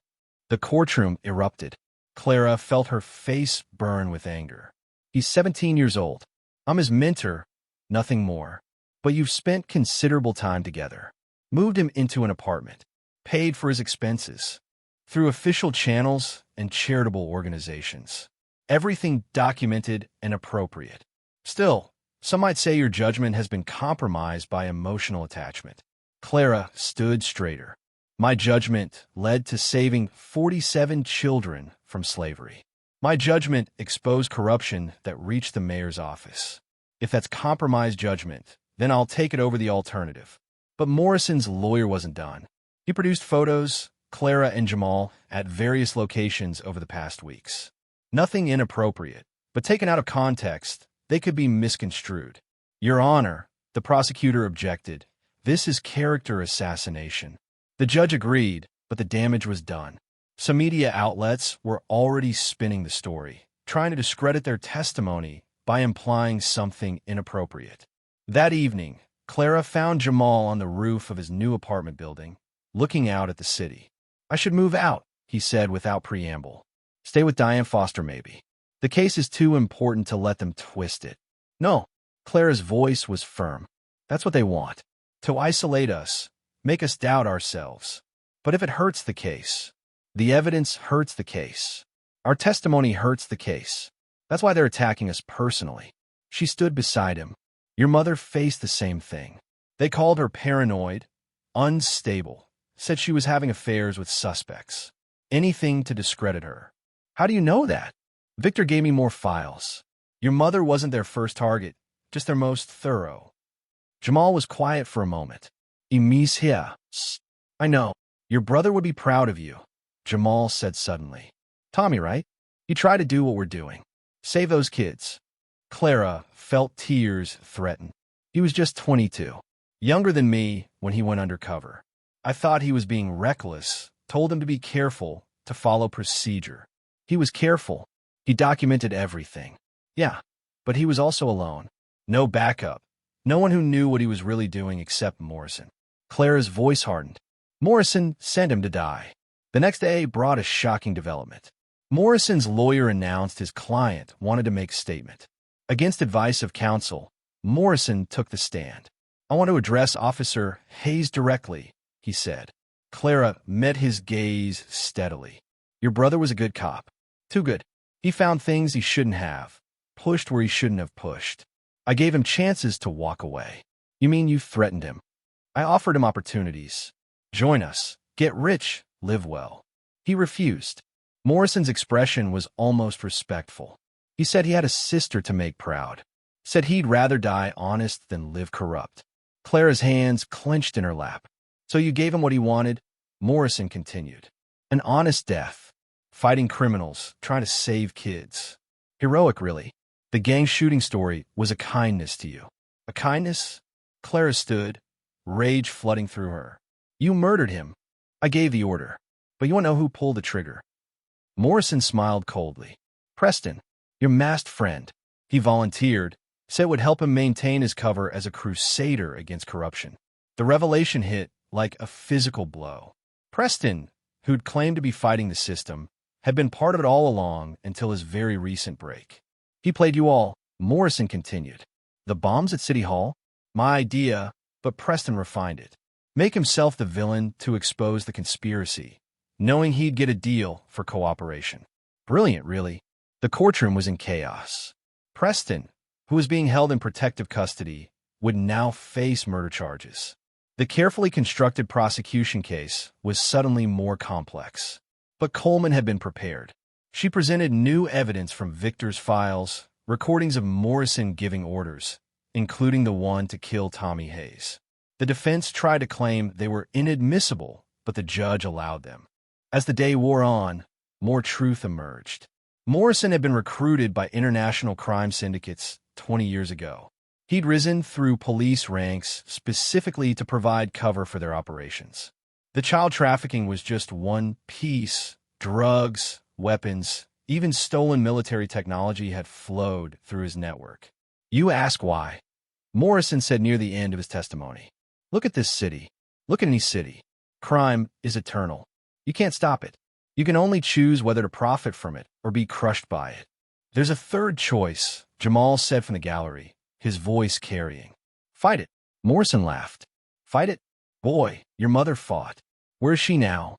The courtroom erupted. Clara felt her face burn with anger. He's 17 years old. I'm his mentor, nothing more. But you've spent considerable time together. Moved him into an apartment. Paid for his expenses. Through official channels and charitable organizations. Everything documented and appropriate. Still, some might say your judgment has been compromised by emotional attachment. Clara stood straighter. My judgment led to saving 47 children from slavery. My judgment exposed corruption that reached the mayor's office. If that's compromised judgment, then I'll take it over the alternative. But Morrison's lawyer wasn't done. He produced photos, Clara and Jamal at various locations over the past weeks. Nothing inappropriate, but taken out of context, they could be misconstrued. Your Honor, the prosecutor objected. This is character assassination. The judge agreed, but the damage was done. Some media outlets were already spinning the story, trying to discredit their testimony by implying something inappropriate. That evening, Clara found Jamal on the roof of his new apartment building, looking out at the city. I should move out, he said without preamble. Stay with Diane Foster, maybe. The case is too important to let them twist it. No, Clara's voice was firm. That's what they want. To isolate us, make us doubt ourselves. But if it hurts the case, the evidence hurts the case. Our testimony hurts the case. That's why they're attacking us personally. She stood beside him. Your mother faced the same thing. They called her paranoid, unstable, said she was having affairs with suspects. Anything to discredit her. How do you know that? Victor gave me more files. Your mother wasn't their first target, just their most thorough. Jamal was quiet for a moment. Emise here. I know. Your brother would be proud of you, Jamal said suddenly. Tommy, right? You try to do what we're doing. Save those kids. Clara felt tears threaten. He was just 22, younger than me when he went undercover. I thought he was being reckless, told him to be careful, to follow procedure. He was careful. He documented everything. Yeah, but he was also alone. No backup. No one who knew what he was really doing except Morrison. Clara's voice hardened. Morrison sent him to die. The next day brought a shocking development. Morrison's lawyer announced his client wanted to make a statement. Against advice of counsel, Morrison took the stand. I want to address Officer Hayes directly, he said. Clara met his gaze steadily. Your brother was a good cop. Too good. He found things he shouldn't have, pushed where he shouldn't have pushed. I gave him chances to walk away. You mean you threatened him? I offered him opportunities. Join us. Get rich. Live well. He refused. Morrison's expression was almost respectful. He said he had a sister to make proud. Said he'd rather die honest than live corrupt. Clara's hands clenched in her lap. So you gave him what he wanted? Morrison continued. An honest death. Fighting criminals, trying to save kids. Heroic, really. The gang shooting story was a kindness to you. A kindness? Clara stood, rage flooding through her. You murdered him. I gave the order. But you want to know who pulled the trigger? Morrison smiled coldly. Preston, your masked friend. He volunteered, said it would help him maintain his cover as a crusader against corruption. The revelation hit like a physical blow. Preston, who'd claimed to be fighting the system, had been part of it all along until his very recent break. He played you all, Morrison continued. The bombs at City Hall? My idea, but Preston refined it. Make himself the villain to expose the conspiracy, knowing he'd get a deal for cooperation. Brilliant, really. The courtroom was in chaos. Preston, who was being held in protective custody, would now face murder charges. The carefully constructed prosecution case was suddenly more complex. But Coleman had been prepared. She presented new evidence from Victor's files, recordings of Morrison giving orders, including the one to kill Tommy Hayes. The defense tried to claim they were inadmissible, but the judge allowed them. As the day wore on, more truth emerged. Morrison had been recruited by international crime syndicates 20 years ago. He'd risen through police ranks specifically to provide cover for their operations. The child trafficking was just one piece. Drugs, weapons, even stolen military technology had flowed through his network. You ask why? Morrison said near the end of his testimony. Look at this city. Look at any city. Crime is eternal. You can't stop it. You can only choose whether to profit from it or be crushed by it. There's a third choice, Jamal said from the gallery, his voice carrying. Fight it. Morrison laughed. Fight it? Boy, your mother fought. Where is she now?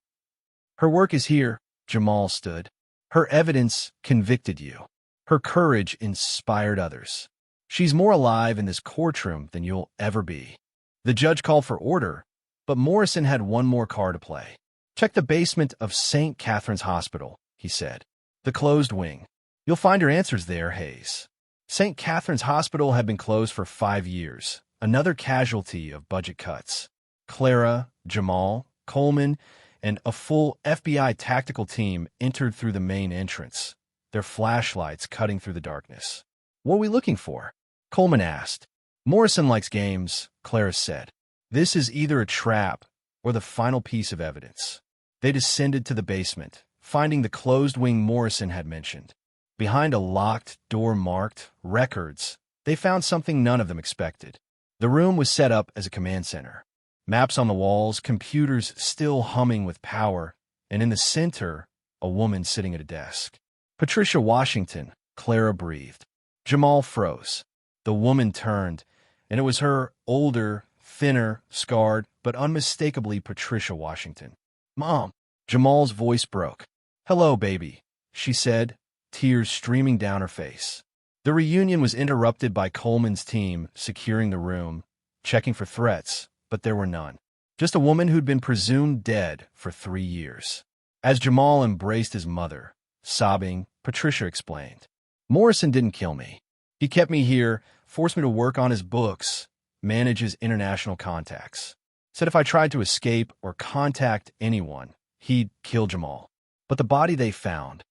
Her work is here, Jamal stood. Her evidence convicted you. Her courage inspired others. She's more alive in this courtroom than you'll ever be. The judge called for order, but Morrison had one more card to play. Check the basement of St. Catherine's Hospital, he said. The closed wing. You'll find your answers there, Hayes. St. Catherine's Hospital had been closed for 5 years, another casualty of budget cuts. Clara, Jamal, Coleman, and a full FBI tactical team entered through the main entrance, their flashlights cutting through the darkness. "What are we looking for?" Coleman asked. "Morrison likes games," Clara said. "This is either a trap or the final piece of evidence." They descended to the basement, finding the closed wing Morrison had mentioned. Behind a locked door marked Records, they found something none of them expected. The room was set up as a command center. Maps on the walls, computers still humming with power, and in the center, a woman sitting at a desk. "Patricia Washington," Clara breathed. Jamal froze. The woman turned, and it was her, older, thinner, scarred, but unmistakably Patricia Washington. "Mom!" Jamal's voice broke. "Hello, baby," she said, tears streaming down her face. The reunion was interrupted by Coleman's team securing the room, checking for threats, but there were none. Just a woman who'd been presumed dead for 3 years. As Jamal embraced his mother, sobbing, Patricia explained, "Morrison didn't kill me. He kept me here, forced me to work on his books, manage his international contacts. Said if I tried to escape or contact anyone, he'd kill Jamal." But the body they found,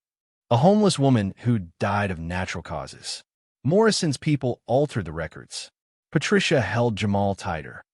a homeless woman who died of natural causes. Morrison's people altered the records. Patricia held Jamal tighter.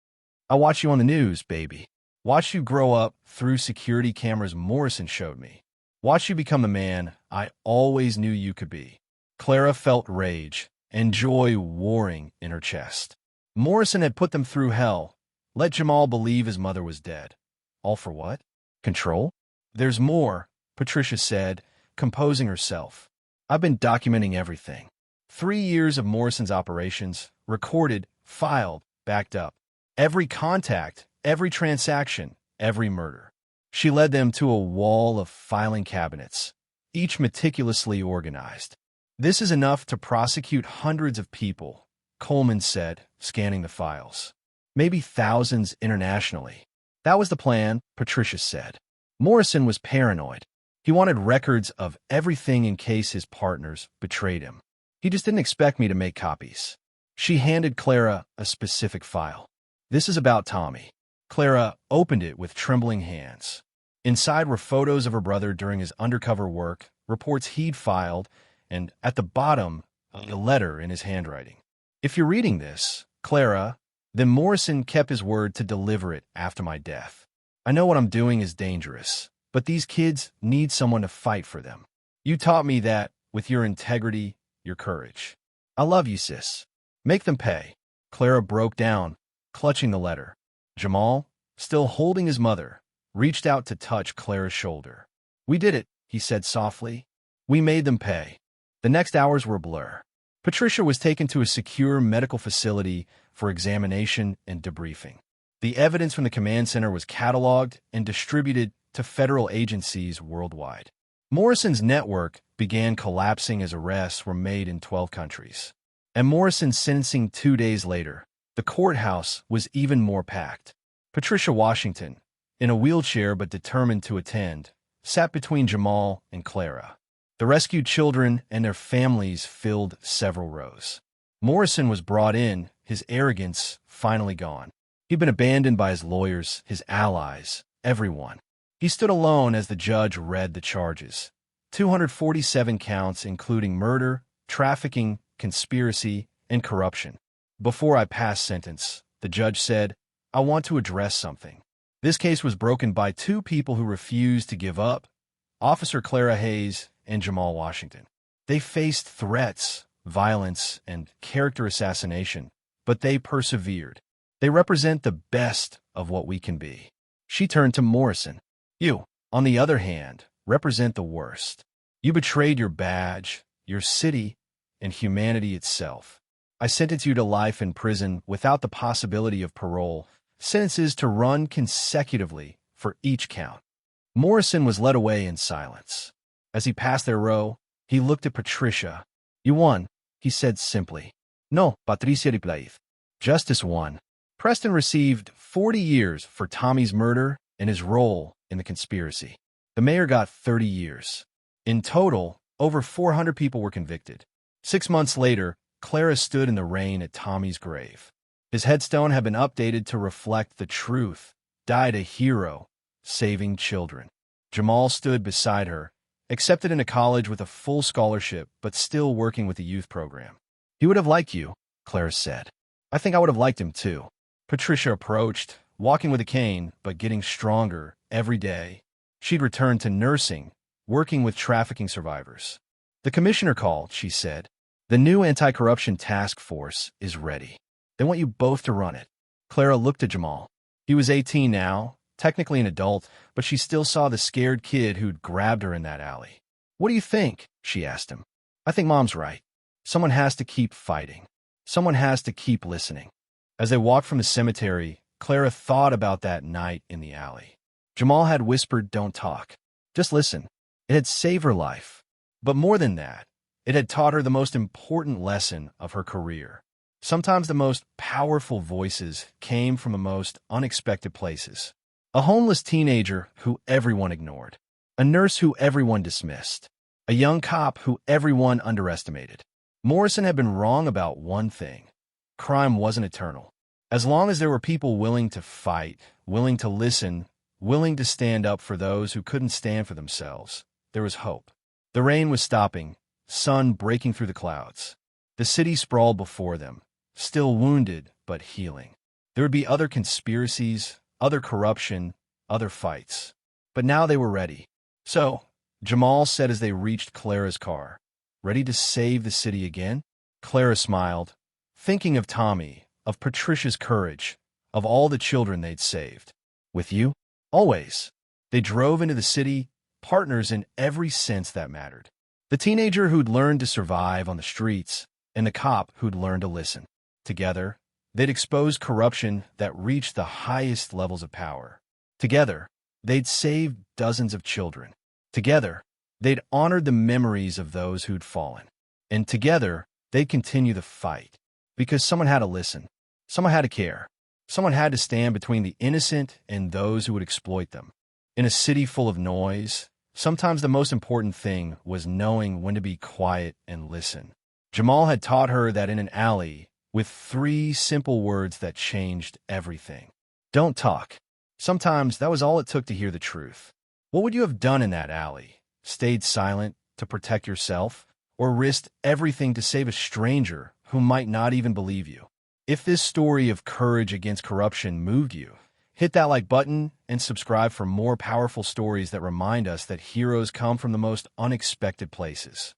"I watched you on the news, baby. Watched you grow up through security cameras Morrison showed me. Watched you become the man I always knew you could be." Clara felt rage and joy warring in her chest. Morrison had put them through hell, let Jamal believe his mother was dead. All for what? Control? "There's more," Patricia said, composing herself. "I've been documenting everything. 3 years of Morrison's operations, recorded, filed, backed up. Every contact, every transaction, every murder." She led them to a wall of filing cabinets, each meticulously organized. "This is enough to prosecute hundreds of people," Coleman said, scanning the files. "Maybe thousands internationally." "That was the plan," Patricia said. Morrison was paranoid. He wanted records of everything in case his partners betrayed him. He just didn't expect me to make copies. She handed Clara a specific file. "This is about Tommy." Clara opened it with trembling hands. Inside were photos of her brother during his undercover work, reports he'd filed, and at the bottom, a letter in his handwriting. "If you're reading this, Clara, then Morrison kept his word to deliver it after my death. I know what I'm doing is dangerous, but these kids need someone to fight for them. You taught me that with your integrity, your courage. I love you, sis. Make them pay." Clara broke down, clutching the letter. Jamal, still holding his mother, reached out to touch Clara's shoulder. "We did it," he said softly. "We made them pay." The next hours were a blur. Patricia was taken to a secure medical facility for examination and debriefing. The evidence from the command center was cataloged and distributed to federal agencies worldwide. Morrison's network began collapsing as arrests were made in 12 countries. And Morrison's sentencing 2 days later, the courthouse was even more packed. Patricia Washington, in a wheelchair but determined to attend, sat between Jamal and Clara. The rescued children and their families filled several rows. Morrison was brought in, his arrogance finally gone. He'd been abandoned by his lawyers, his allies, everyone. He stood alone as the judge read the charges. 247 counts including murder, trafficking, conspiracy, and corruption. "Before I pass sentence," the judge said, "I want to address something. This case was broken by 2 people who refused to give up, Officer Clara Hayes and Jamal Washington. They faced threats, violence, and character assassination, but they persevered. They represent the best of what we can be." She turned to Morrison. "You, on the other hand, represent the worst. You betrayed your badge, your city, and humanity itself. I sentence you to life in prison without the possibility of parole, sentences to run consecutively for each count." Morrison was led away in silence. As he passed their row, he looked at Patricia. "You won," he said simply. "No, Patricia replied. Justice won. Preston received 40 years for Tommy's murder and his role in the conspiracy. The mayor got 30 years. In total, over 400 people were convicted. 6 months later, Clara stood in the rain at Tommy's grave. His headstone had been updated to reflect the truth. Died a hero, saving children. Jamal stood beside her, accepted into college with a full scholarship, but still working with the youth program. He would have liked you, Clara said. I think I would have liked him too. Patricia approached, walking with a cane, but getting stronger every day. She'd returned to nursing, working with trafficking survivors. The commissioner called, she said. The new anti-corruption task force is ready. They want you both to run it. Clara looked at Jamal. He was 18 now, technically an adult, but she still saw the scared kid who'd grabbed her in that alley. What do you think? She asked him. I think Mom's right. Someone has to keep fighting. Someone has to keep listening. As they walked from the cemetery, Clara thought about that night in the alley. Jamal had whispered, "Don't talk. Just listen." It had saved her life. But more than that, it had taught her the most important lesson of her career. Sometimes the most powerful voices came from the most unexpected places. A homeless teenager who everyone ignored. A nurse who everyone dismissed. A young cop who everyone underestimated. Morrison had been wrong about one thing. Crime wasn't eternal. As long as there were people willing to fight, willing to listen, willing to stand up for those who couldn't stand for themselves, there was hope. The rain was stopping, sun breaking through the clouds. The city sprawled before them, still wounded but healing. There would be other conspiracies, other corruption, other fights. But now they were ready. So, Jamal said as they reached Clara's car, "Ready to save the city again?" Clara smiled, thinking of Tommy, of Patricia's courage, of all the children they'd saved. "With you? Always." They drove into the city, partners in every sense that mattered. The teenager who'd learned to survive on the streets, and the cop who'd learned to listen. Together, they'd exposed corruption that reached the highest levels of power. Together, they'd saved dozens of children. Together, they'd honored the memories of those who'd fallen. And together, they'd continue the fight. Because someone had to listen. Someone had to care. Someone had to stand between the innocent and those who would exploit them. In a city full of noise, sometimes the most important thing was knowing when to be quiet and listen. Jamal had taught her that in an alley, with 3 simple words that changed everything. Don't talk. Sometimes that was all it took to hear the truth. What would you have done in that alley? Stayed silent to protect yourself? Or risked everything to save a stranger who might not even believe you? If this story of courage against corruption moved you, hit that like button and subscribe for more powerful stories that remind us that heroes come from the most unexpected places.